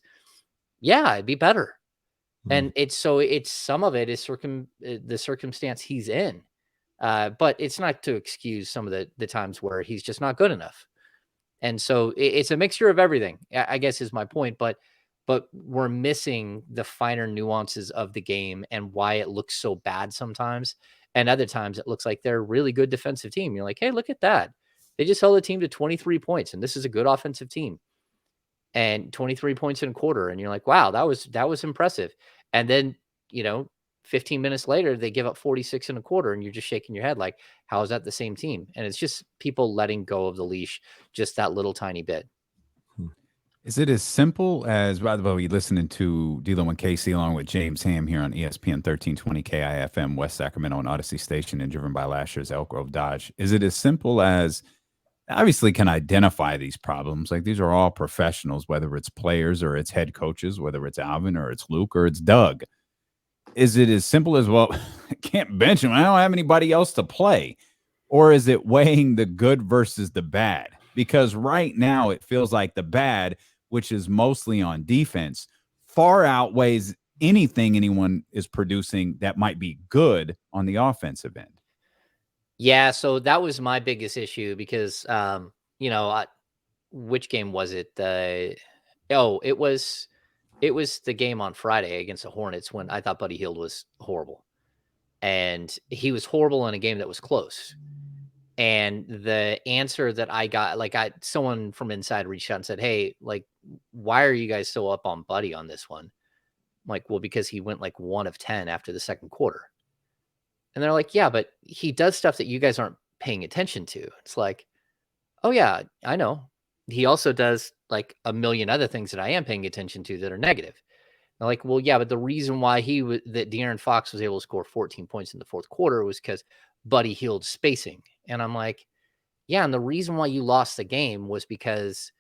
Yeah, I'd be better. And it's some of it is the circumstance he's in. But it's not to excuse some of the times where he's just not good enough. And so it's a mixture of everything, I guess is my point. But we're missing the finer nuances of the game and why it looks so bad sometimes. And other times it looks like they're a really good defensive team. You're like, hey, look at that. They just held the team to 23 points, and this is a good offensive team. And 23 points in a quarter. And you're like, wow, that was impressive. And then, 15 minutes later, they give up 46 in a quarter, and you're just shaking your head like, how is that the same team? And it's just people letting go of the leash just that little tiny bit. Is it as simple as, by the way, we listening to D'Lo and Casey along with James Ham here on ESPN 1320 KIFM, West Sacramento and Odyssey Station, and driven by Lashers, Elk Grove Dodge. Is it as simple as, obviously can identify these problems? Like, these are all professionals, whether it's players or it's head coaches, whether it's Alvin or it's Luke or it's Doug. Is it as simple as, well, I can't bench him, I don't have anybody else to play? Or is it weighing the good versus the bad? Because right now it feels like the bad, which is mostly on defense, far outweighs anything anyone is producing that might be good on the offensive end. Yeah, so that was my biggest issue because, which game was it? It was the game on Friday against the Hornets when I thought Buddy Hield was horrible. And he was horrible in a game that was close. And the answer that I got, someone from inside reached out and said, hey, like, why are you guys so up on Buddy on this one? I'm like, well, because he went like 1 of 10 after the second quarter. And they're like, yeah, but he does stuff that you guys aren't paying attention to. It's like, oh yeah, I know. He also does like a million other things that I am paying attention to that are negative. They're like, well, yeah, but the reason why that De'Aaron Fox was able to score 14 points in the fourth quarter was because Buddy Hield spacing. And I'm like, yeah, and the reason why you lost the game was because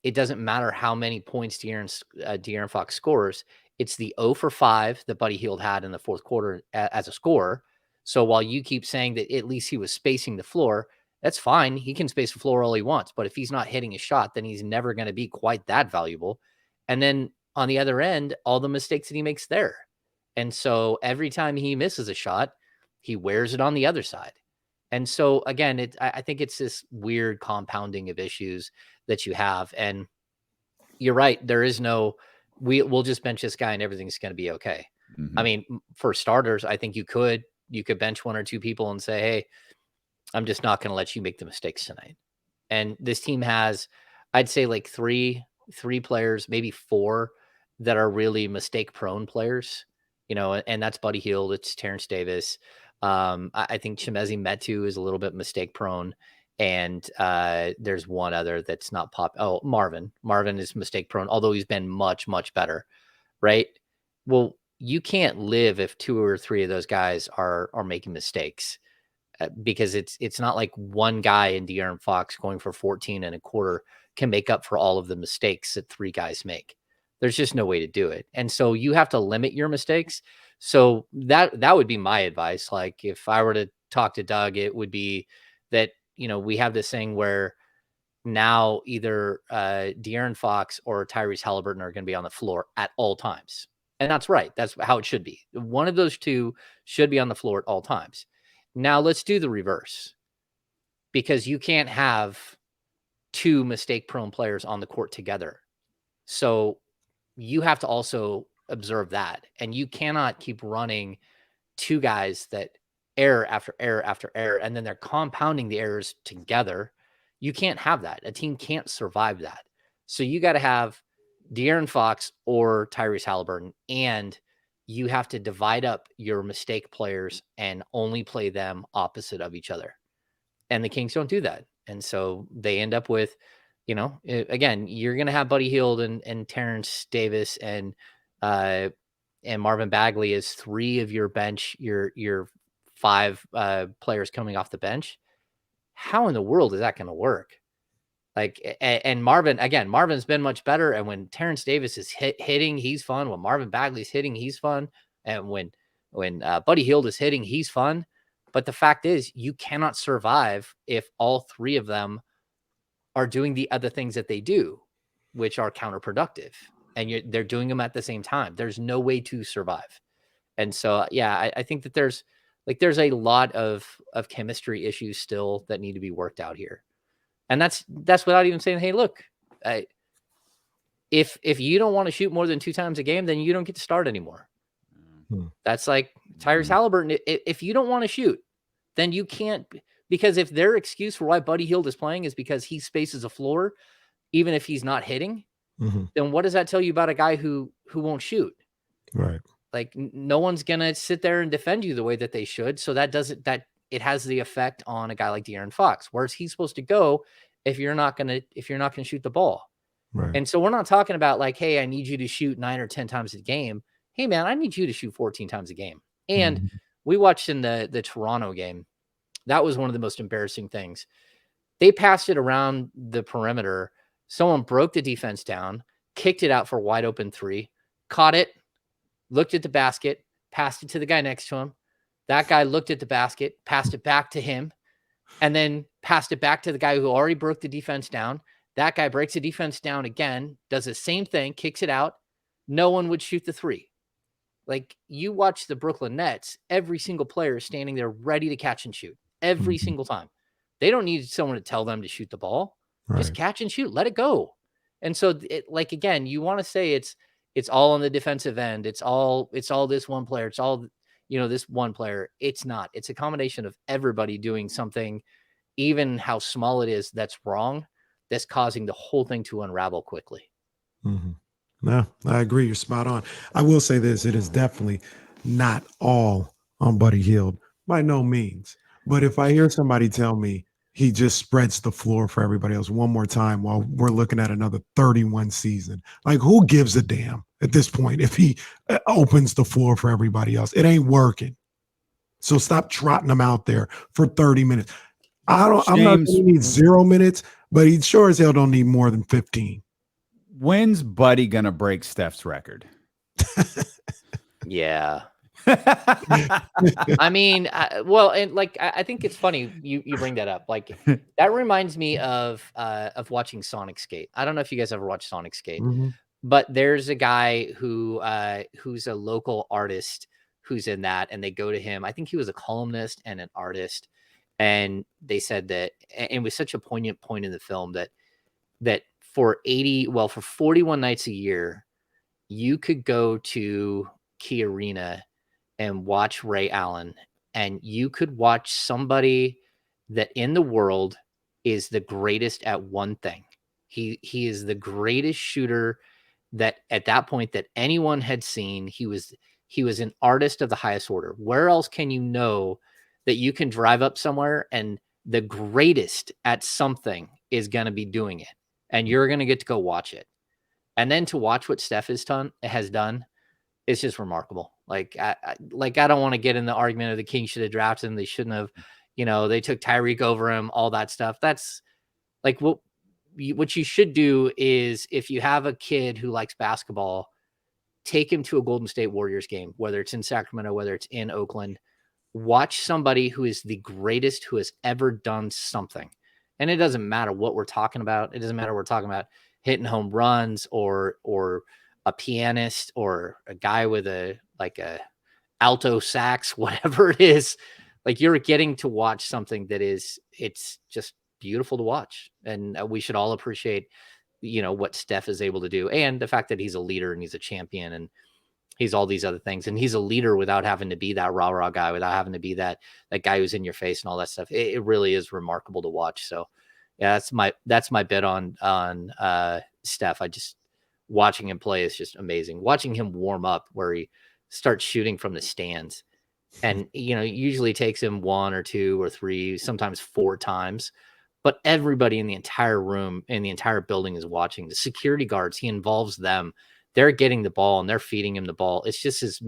it doesn't matter how many points De'Aaron Fox scores. It's the 0 for 5 that Buddy Hield had in the fourth quarter as a scorer. So while you keep saying that at least he was spacing the floor, that's fine. He can space the floor all he wants. But if he's not hitting a shot, then he's never going to be quite that valuable. And then on the other end, all the mistakes that he makes there. And so every time he misses a shot, he wears it on the other side. And so again, I think it's this weird compounding of issues that you have. And you're right. There is no, we'll just bench this guy and everything's going to be okay. Mm-hmm. I mean, for starters, I think you could bench 1 or 2 people and say, hey, I'm just not going to let you make the mistakes tonight. And this team has, I'd say like three players, maybe 4 that are really mistake prone players, and that's Buddy Hield. It's Terrence Davis. I think Chimezie Metu is a little bit mistake prone. And there's one other that's not Marvin. Marvin is mistake prone, although he's been much, much better. Right. Well, you can't live if 2 or 3 of those guys are making mistakes. Because it's not like one guy in De'Aaron Fox going for 14 and a quarter can make up for all of the mistakes that 3 guys make. There's just no way to do it. And so you have to limit your mistakes. So that would be my advice. Like if I were to talk to Doug, it would be that, we have this thing where now either De'Aaron Fox or Tyrese Halliburton are going to be on the floor at all times. And that's right. That's how it should be. One of those 2 should be on the floor at all times. Now let's do the reverse, because you can't have 2 mistake-prone players on the court together. So you have to also observe that, and you cannot keep running 2 guys that error after error after error, and then they're compounding the errors together. You can't have that. A team can't survive that. So you got to have De'Aaron Fox or Tyrese Halliburton, and you have to divide up your mistake players and only play them opposite of each other. And the Kings don't do that. And so they end up with, again, you're going to have Buddy Hield and Terrence Davis and Marvin Bagley as three of your bench, your five players coming off the bench. How in the world is that going to work? Like, and Marvin's been much better. And when Terrence Davis is hitting, he's fun. When Marvin Bagley's hitting, he's fun. And when Buddy Hield is hitting, he's fun. But the fact is, you cannot survive if all three of them are doing the other things that they do, which are counterproductive. And they're doing them at the same time. There's no way to survive. And so, yeah, I think that there's a lot of chemistry issues still that need to be worked out here. And that's without even saying, hey, look, if you don't want to shoot more than 2 times a game, then you don't get to start anymore. That's like Tyrese Halliburton. If you don't want to shoot, then you can't, because if their excuse for why Buddy Hield is playing is because he spaces a floor, even if he's not hitting, then what does that tell you about a guy who won't shoot? Right. Like no one's going to sit there and defend you the way that they should. So that it has the effect on a guy like De'Aaron Fox. Where's he supposed to go if you're not going to shoot the ball? Right. And so we're not talking about like, hey, I need you to shoot 9 or 10 times a game. Hey man, I need you to shoot 14 times a game. And we watched in the Toronto game. That was one of the most embarrassing things. They passed it around the perimeter. Someone broke the defense down, kicked it out for a wide open 3, caught it, looked at the basket, passed it to the guy next to him. That guy looked at the basket, passed it back to him, and then passed it back to the guy who already broke the defense down. That guy breaks the defense down again, does the same thing, kicks it out. No one would shoot the 3. Like you watch the Brooklyn Nets, every single player is standing there ready to catch and shoot every single time. They don't need someone to tell them to shoot the ball. Right. Just catch and shoot, let it go. And so again, you want to say it's all on the defensive end. It's all this one player. It's all, this one player. It's not. It's a combination of everybody doing something, even how small it is, that's wrong, that's causing the whole thing to unravel quickly. No, I agree. You're spot on. I will say this. It is definitely not all on Buddy Hield by no means. But if I hear somebody tell me he just spreads the floor for everybody else one more time while we're looking at another 31 season, like who gives a damn at this point if he opens the floor for everybody else? It ain't working. So stop trotting him out there for 30 minutes. I'm not going to need 0 minutes, but he sure as hell don't need more than 15. When's Buddy gonna break Steph's record? Yeah. I mean, I think it's funny you bring that up. Like that reminds me of watching Sonic Skate. I don't know if you guys ever watched Sonic Skate, but there's a guy who's a local artist who's in that, and they go to him. I think he was a columnist and an artist, and they said that, and it was such a poignant point in the film that for 41 nights a year, you could go to Key Arena and watch Ray Allen, and you could watch somebody that in the world is the greatest at one thing. He is the greatest shooter that at that point that anyone had seen. He was an artist of the highest order. Where else can you know that you can drive up somewhere and the greatest at something is going to be doing it, and you're going to get to go watch it? And then to watch what Steph has done, it's just remarkable. Like I don't want to get in the argument of the Kings should have drafted him. They shouldn't have, they took Tyreek over him, all that stuff. That's like what you should do is if you have a kid who likes basketball, take him to a Golden State Warriors game, whether it's in Sacramento, whether it's in Oakland. Watch somebody who is the greatest who has ever done something. And it doesn't matter what we're talking about. It doesn't matter. We're talking about hitting home runs or a pianist or a guy with a alto sax, whatever it is. Like you're getting to watch something that it's just beautiful to watch. And we should all appreciate, what Steph is able to do. And the fact that he's a leader and he's a champion and he's all these other things. And he's a leader without having to be that rah-rah guy, without having to be that guy who's in your face and all that stuff. It really is remarkable to watch. So yeah, that's my bit on Steph. watching him play is just amazing. Watching him warm up where he starts shooting from the stands. And, it usually takes him 1 or 2 or 3, sometimes 4 times. But everybody in the entire room, in the entire building is watching. The security guards, he involves them. They're getting the ball and they're feeding him the ball. It's just this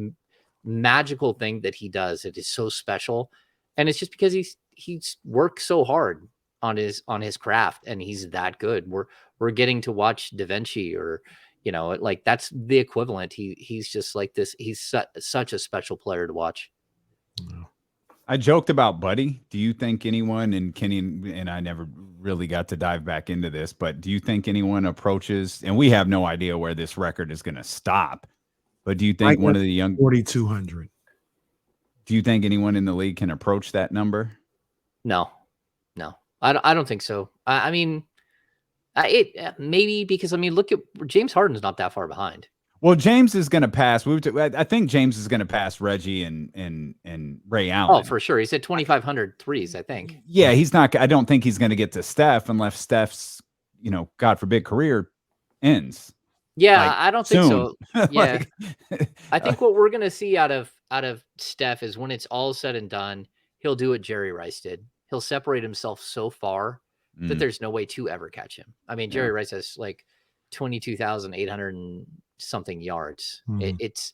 magical thing that he does. It is so special. And it's just because he's worked so hard on his craft and he's that good. We're getting to watch Da Vinci or, like that's the equivalent. He's just like this. He's such a special player to watch. I joked about Buddy. Do you think anyone, and Kenny and I never really got to dive back into this, but do you think anyone approaches, and we have no idea where this record is going to stop, but do you think one of the young 4,200? Do you think anyone in the league can approach that number? No, I don't think so. I mean, it maybe because look at James Harden's not that far behind. Well, James is going to pass. I think James is going to pass Reggie and Ray Allen. Oh, for sure. He's at 2,500 threes, I think. Yeah, he's not. I don't think he's going to get to Steph unless Steph's, God forbid, career ends. Yeah, I don't think so. Yeah, I think what we're going to see out of Steph is when it's all said and done, he'll do what Jerry Rice did. He'll separate himself so far that there's no way to ever catch him. I mean, Jerry Rice has like 22,800 and something yards. It's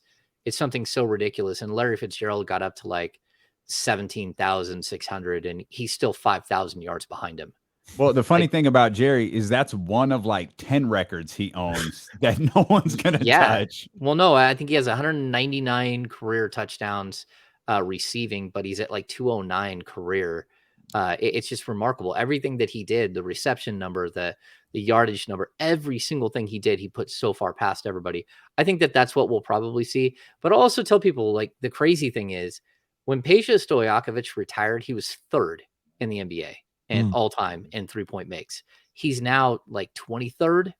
something so ridiculous. And Larry Fitzgerald got up to like 17,600 and he's still 5,000 yards behind him. Well, the funny thing about Jerry is that's one of like 10 records he owns that no one's going to touch. Well, no, I think he has 199 career touchdowns receiving, but he's at like 209 career. It's just remarkable. Everything that he did, the reception number, the yardage number, every single thing he did, he put so far past everybody. I think that's what we'll probably see. But I'll also tell people, like, the crazy thing is when Peja Stojakovic retired, he was 3rd in the NBA and all time in 3-point makes. He's now like 23rd.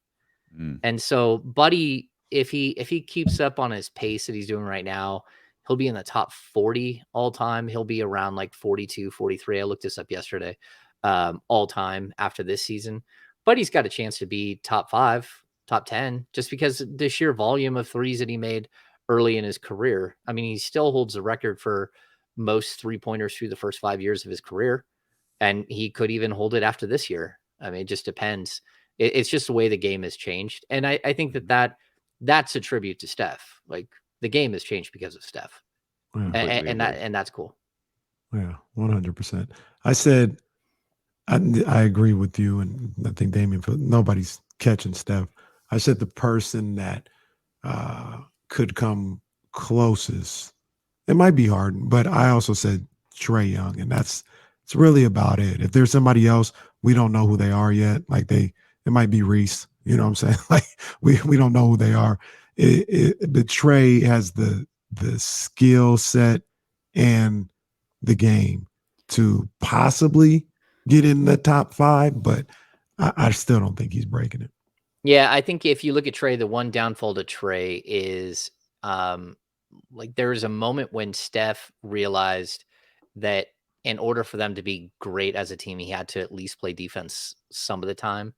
And so Buddy, if he keeps up on his pace that he's doing right now, he'll be in the top 40 all time. He'll be around like 42, 43. I looked this up yesterday, all time after this season. But he's got a chance to be top 5, top 10, just because the sheer volume of threes that he made early in his career. I mean, he still holds the record for most 3-pointers through the first 5 years of his career. And he could even hold it after this year. I mean, it just depends. It's just the way the game has changed. And I think that's a tribute to Steph. Like, the game has changed because of Steph. Yeah, and that's cool. Yeah, 100%. I said, I agree with you, and I think Damian, nobody's catching Steph. I said the person that could come closest, it might be Harden, but I also said Trae Young, and it's really about it. If there's somebody else, we don't know who they are yet. Like it might be Reese. You know what I'm saying? Like we don't know who they are. But Trae has the skill set and the game to possibly get in the top 5, but I still don't think he's breaking it. Yeah, I think if you look at Trae, the one downfall to Trae is like there was a moment when Steph realized that in order for them to be great as a team, he had to at least play defense some of the time.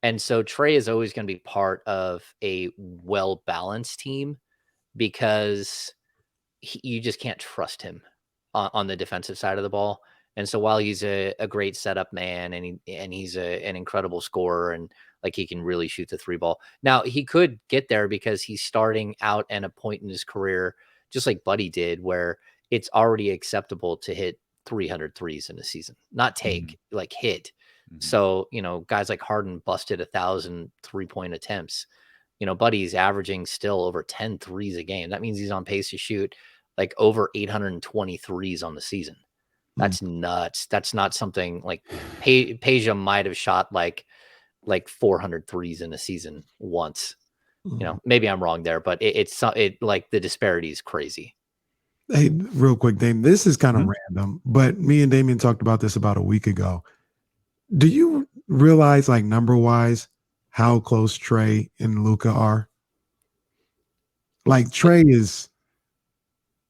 And so Trae is always going to be part of a well-balanced team because you just can't trust him on the defensive side of the ball. And so while he's a great setup man and he's an incredible scorer and like he can really shoot the 3 ball. Now he could get there because he's starting out at a point in his career, just like Buddy did, where it's already acceptable to hit 300 threes in a season, not take, like hit. So, guys like Harden busted 1,000 3-point attempts. Buddy's averaging still over 10 threes a game. That means he's on pace to shoot like over 820 threes on the season. That's nuts. That's not something like Peja might have shot like 400 threes in a season once. Maybe I'm wrong there, but it's like the disparity is crazy. Hey, real quick, Dame, this is kind of random, but me and Damian talked about this about a week ago. Do you realize, like, number-wise, how close Trae and Luka are? Like, Trae is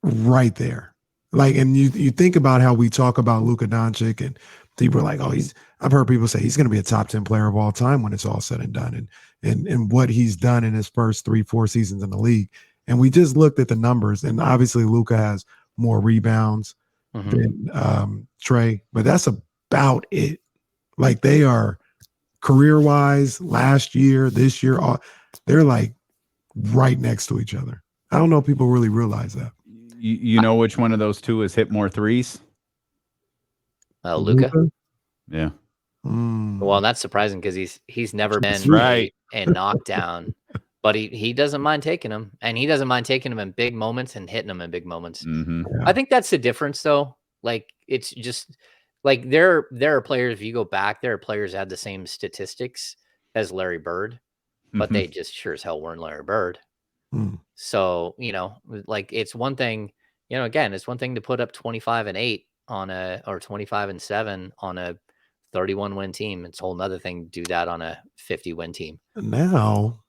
right there. Like, and you think about how we talk about Luka Doncic, and people are like, oh, I've heard people say he's going to be a top 10 player of all time when it's all said and done. and what he's done in his first 3-4 seasons in the league. And we just looked at the numbers, and obviously Luka has more rebounds than Trey, but that's about it. Like they are career-wise, last year, this year, they're like right next to each other. I don't know if people really realize that. You know which one of those two has hit more threes? Luka? Yeah. Well, that's surprising because he's never been right. a knockdown, but he doesn't mind taking them, and he doesn't mind taking them in big moments and hitting them in big moments. Mm-hmm. Yeah. I think that's the difference, though. Like it's just like there are players. If you go back, there are players that had the same statistics as Larry Bird, but they just sure as hell weren't Larry Bird. So like it's one thing. Again, it's one thing to put up 25-8 on or 25-7 on a 31-win team. It's a whole nother thing to do that on a 50-win team. Now,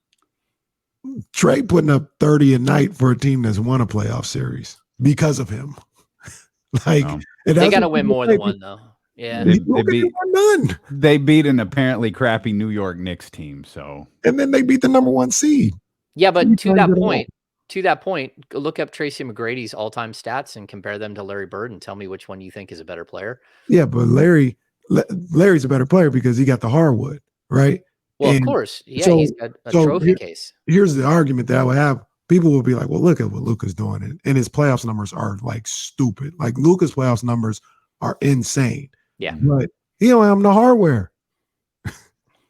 Trey putting up 30 a night for a team that's won a playoff series because of him. Like they got to win more than one, though. Yeah, they beat an apparently crappy New York Knicks team. So and then they beat the number 1 seed. Yeah, but to that point, look up Tracy McGrady's all-time stats and compare them to Larry Bird and tell me which one you think is a better player. Yeah, but Larry's a better player because he got the hardwood, right? Well, of course. Yeah, he's got a trophy case. Here's the argument that I would have. People will be like, well, look at what Luka's doing. And his playoffs numbers are like stupid. Like Luka's playoffs numbers are insane. Yeah. But he don't have the hardware.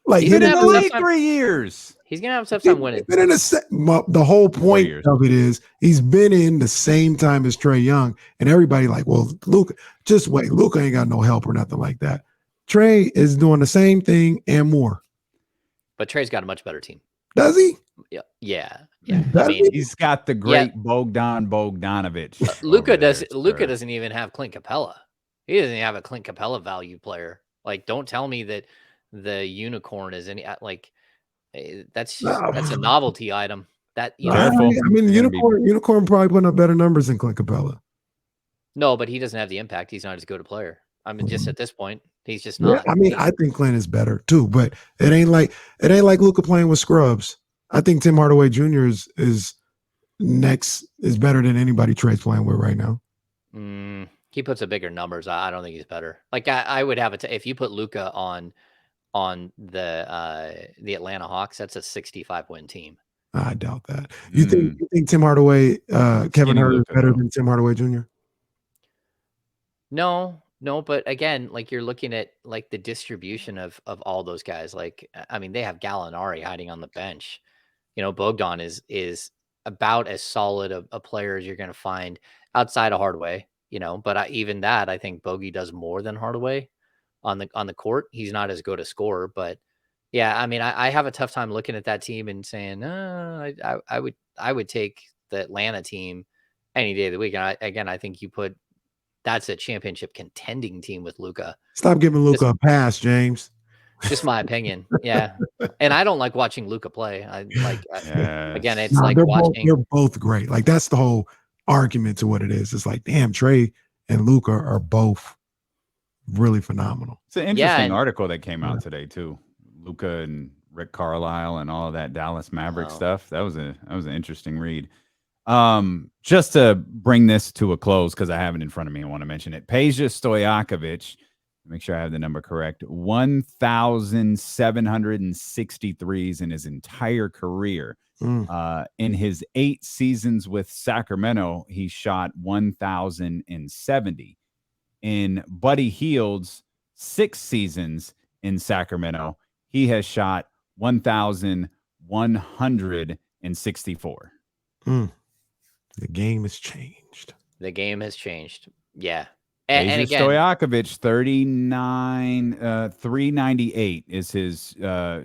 Like he's been in the league 3 years. He's gonna have tough time winning. Been in the whole point of it is he's been in the same time as Trey Young, and everybody like, well, Luka, just wait. Luka ain't got no help or nothing like that. Trey is doing the same thing and more. But Trey's got a much better team. Does he? Yeah. I mean, he's got the great Bogdan Bogdanovic. Luka doesn't even have Clint Capella. He doesn't even have a Clint Capella value player. Like, don't tell me that the unicorn is any like that's a novelty item. That I mean, the unicorn probably putting up better numbers than Clint Capella. No, but he doesn't have the impact. He's not as good a player. I mean, just at this point, he's just not. I mean, I think Clint is better too, but it ain't like Luka playing with scrubs. I think Tim Hardaway Jr. is better than anybody Trey's playing with right now. He puts up bigger numbers. I don't think he's better. Like I would have it if you put Luka on the Atlanta Hawks, that's a 65-win team. I doubt that. You think Tim Hardaway, Kevin Hurt is better than Tim Hardaway Jr.? No, but again, like you're looking at like the distribution of all those guys. Like, I mean, they have Gallinari hiding on the bench. Bogdan is about as solid a player as you're going to find outside of Hardaway. But even that, I think Bogey does more than Hardaway on the court. He's not as good a scorer, but yeah, I mean, I have a tough time looking at that team and saying, I would take the Atlanta team any day of the week. And I think that's a championship contending team with Luka. Stop giving Luka a pass, James. Just my opinion. Yeah. And I don't like watching Luka play. Again, it's they're both great. Like that's the whole argument to what it is. It's like, damn, Trey and Luka are both really phenomenal. It's an interesting article that came out today too. Luka and Rick Carlisle and all of that Dallas Maverick stuff. That was an interesting read. Just to bring this to a close, because I have it in front of me, I want to mention it. Peja Stojakovic, make sure I have the number correct, 1,763s in his entire career. In his 8 seasons with Sacramento, he shot 1,070. In Buddy Hield's 6 seasons in Sacramento, he has shot 1,164. The game has changed. Yeah. And again, Stojakovic, 398 is his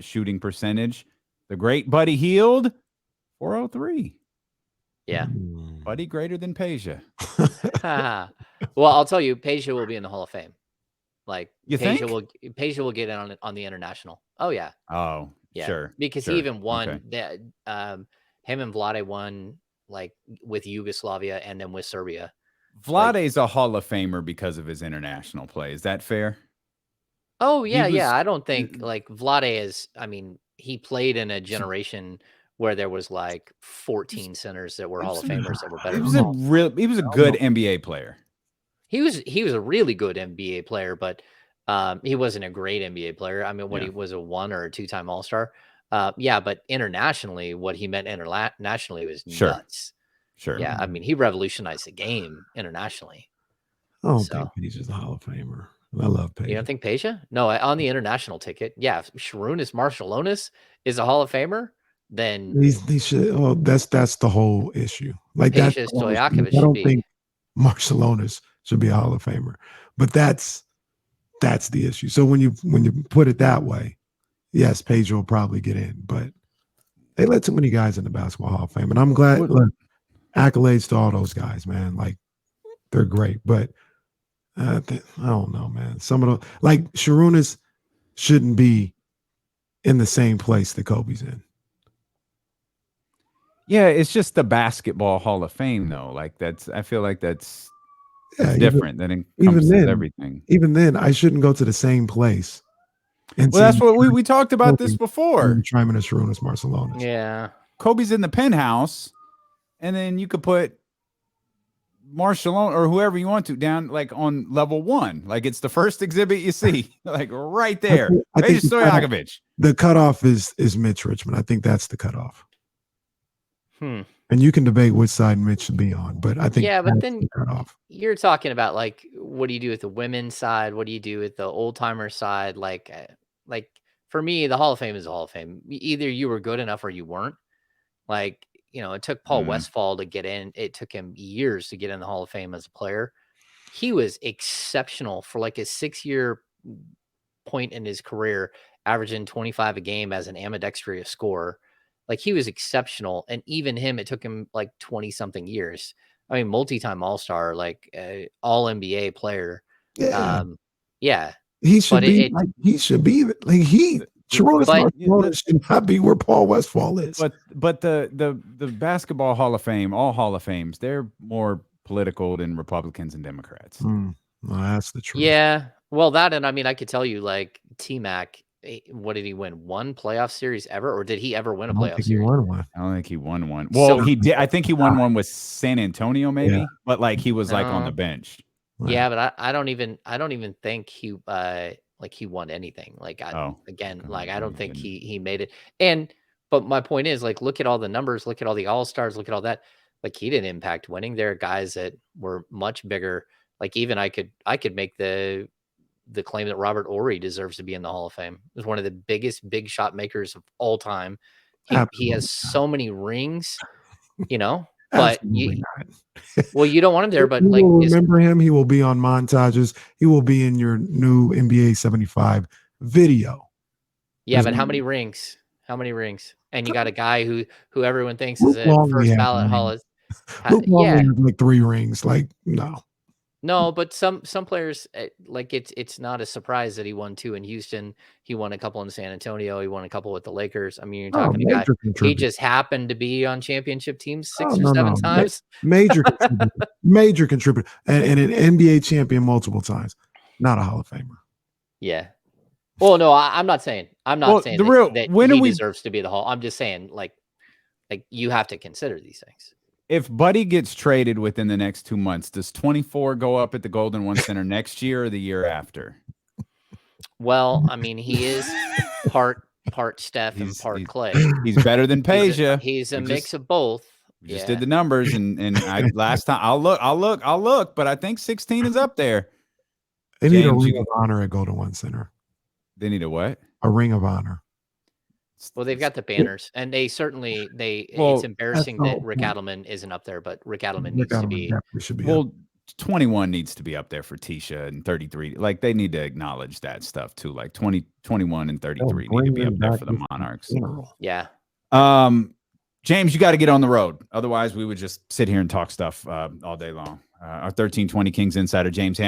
shooting percentage. The great Buddy Hield, 403. Yeah. Buddy greater than Peja. Well, I'll tell you, Peja will be in the Hall of Fame. Like Peja will get in on the international. Oh yeah. Oh yeah. Sure. Because he even won that. Him and Vlade won like with Yugoslavia and then with Serbia. Vlade's a Hall of Famer because of his international play. Is that fair? Oh yeah, yeah. I don't think like Vlade is. I mean, he played in a generation where there was like 14 centers that were Hall of Famers that were better. He was a good NBA player. He was a really good NBA player, but he wasn't a great NBA player. I mean, he was a 1 or a 2-time All-Star. Yeah, but internationally, what he meant internationally was nuts. Sure. Yeah, I mean, he revolutionized the game internationally. I don't think Peja's a Hall of Famer. I love Peja. You don't think Peja? No, on the international ticket. Yeah, if Sharunas Marciulionis is a Hall of Famer, then he should. Oh, that's the whole issue. Like Peja Stojakovic I don't should be. think Marciulionis should be a Hall of Famer, but that's the issue. So when you put it that way, yes, Peja will probably get in, but they let too many guys in the Basketball Hall of Fame, and I'm glad. Look, accolades to all those guys, man. Like they're great, but I don't know, man. Some of the like Sharunas shouldn't be in the same place that Kobe's in. Yeah, it's just the Basketball Hall of Fame, though. Like I feel like that's different. That encompasses everything. Even then, I shouldn't go to the same place. Well, that's what we talked about this before. Tryman Sharunas Marciulionis. Yeah, Kobe's in the penthouse, and then you could put Marciulionis or whoever you want to down like on level 1. Like it's the first exhibit you see, like right there. I think Stojakovic. The cutoff is Mitch Richmond. I think that's the cutoff. And you can debate which side Mitch should be on, but I think but then you're talking about like, what do you do with the women's side? What do you do with the old timer side? Like for me, the Hall of Fame is the Hall of Fame. Either you were good enough or you weren't. Like, it took Paul Westphal to get in. It took him years to get in the Hall of Fame as a player. He was exceptional for like a 6-year point in his career, averaging 25 a game as an ambidextrous scorer. Like he was exceptional. And even him, it took him like 20 something years. I mean, multi-time All-Star, like all NBA player. Yeah. Yeah. He should be Sharunas Marciulionis should not be where Paul Westphal is. But the Basketball Hall of Fame, all Hall of Fames, they're more political than Republicans and Democrats. Well, that's the truth. Yeah. Well, that, and I mean, I could tell you like T-Mac, what did he win? 1 playoff series ever? Or did he ever win a playoff series? He won one. I don't think he won one. Well, he did. I think he won one with San Antonio, maybe, but like he was like on the bench. Yeah, but I don't even think he he won anything. Like I don't think he made it. But my point is, like, look at all the numbers, look at all the All-Stars, look at all that. Like he didn't impact winning. There are guys that were much bigger. Like even I could make the claim that Robert Horry deserves to be in the Hall of Fame. He was one of the biggest big shot makers of all time. He has so many rings, but you don't want him there. But like, remember him. He will be on montages. He will be in your new NBA 75 video. Yeah, but how many rings? How many rings? And you got a guy who everyone thinks is a first ballot Hall. Yeah, like 3 rings. Like no, but some players, like it's not a surprise that he won 2 in Houston. He won a couple in San Antonio. He won a couple with the Lakers. I mean, you're talking a guy. He just happened to be on championship teams 6 or 7 times. Major contributor, and an NBA champion multiple times. Not a Hall of Famer. Yeah. Well, no, I'm not saying. Saying that he deserves to be the Hall. I'm just saying, like you have to consider these things. If Buddy gets traded within the next 2 months, does 24 go up at the Golden One Center next year or the year after? Well, I mean, he is part Steph and part Clay. He's better than Peja. He's a mix of both. We just did the numbers, and last time I'll look, but I think 16 is up there. They need a ring of honor at Golden One Center. They need a what? A ring of honor. Well, they've got the banners, and they certainly it's embarrassing that Rick Adelman isn't up there, but Rick Adelman needs to be. Well, 21 needs to be up there for Tisha, and 33. Like they need to acknowledge that stuff too. Like 20, 21, and 33 need to be up there for the Monarchs. Yeah. James, you got to get on the road. Otherwise, we would just sit here and talk stuff all day long. Our 1320 Kings insider, James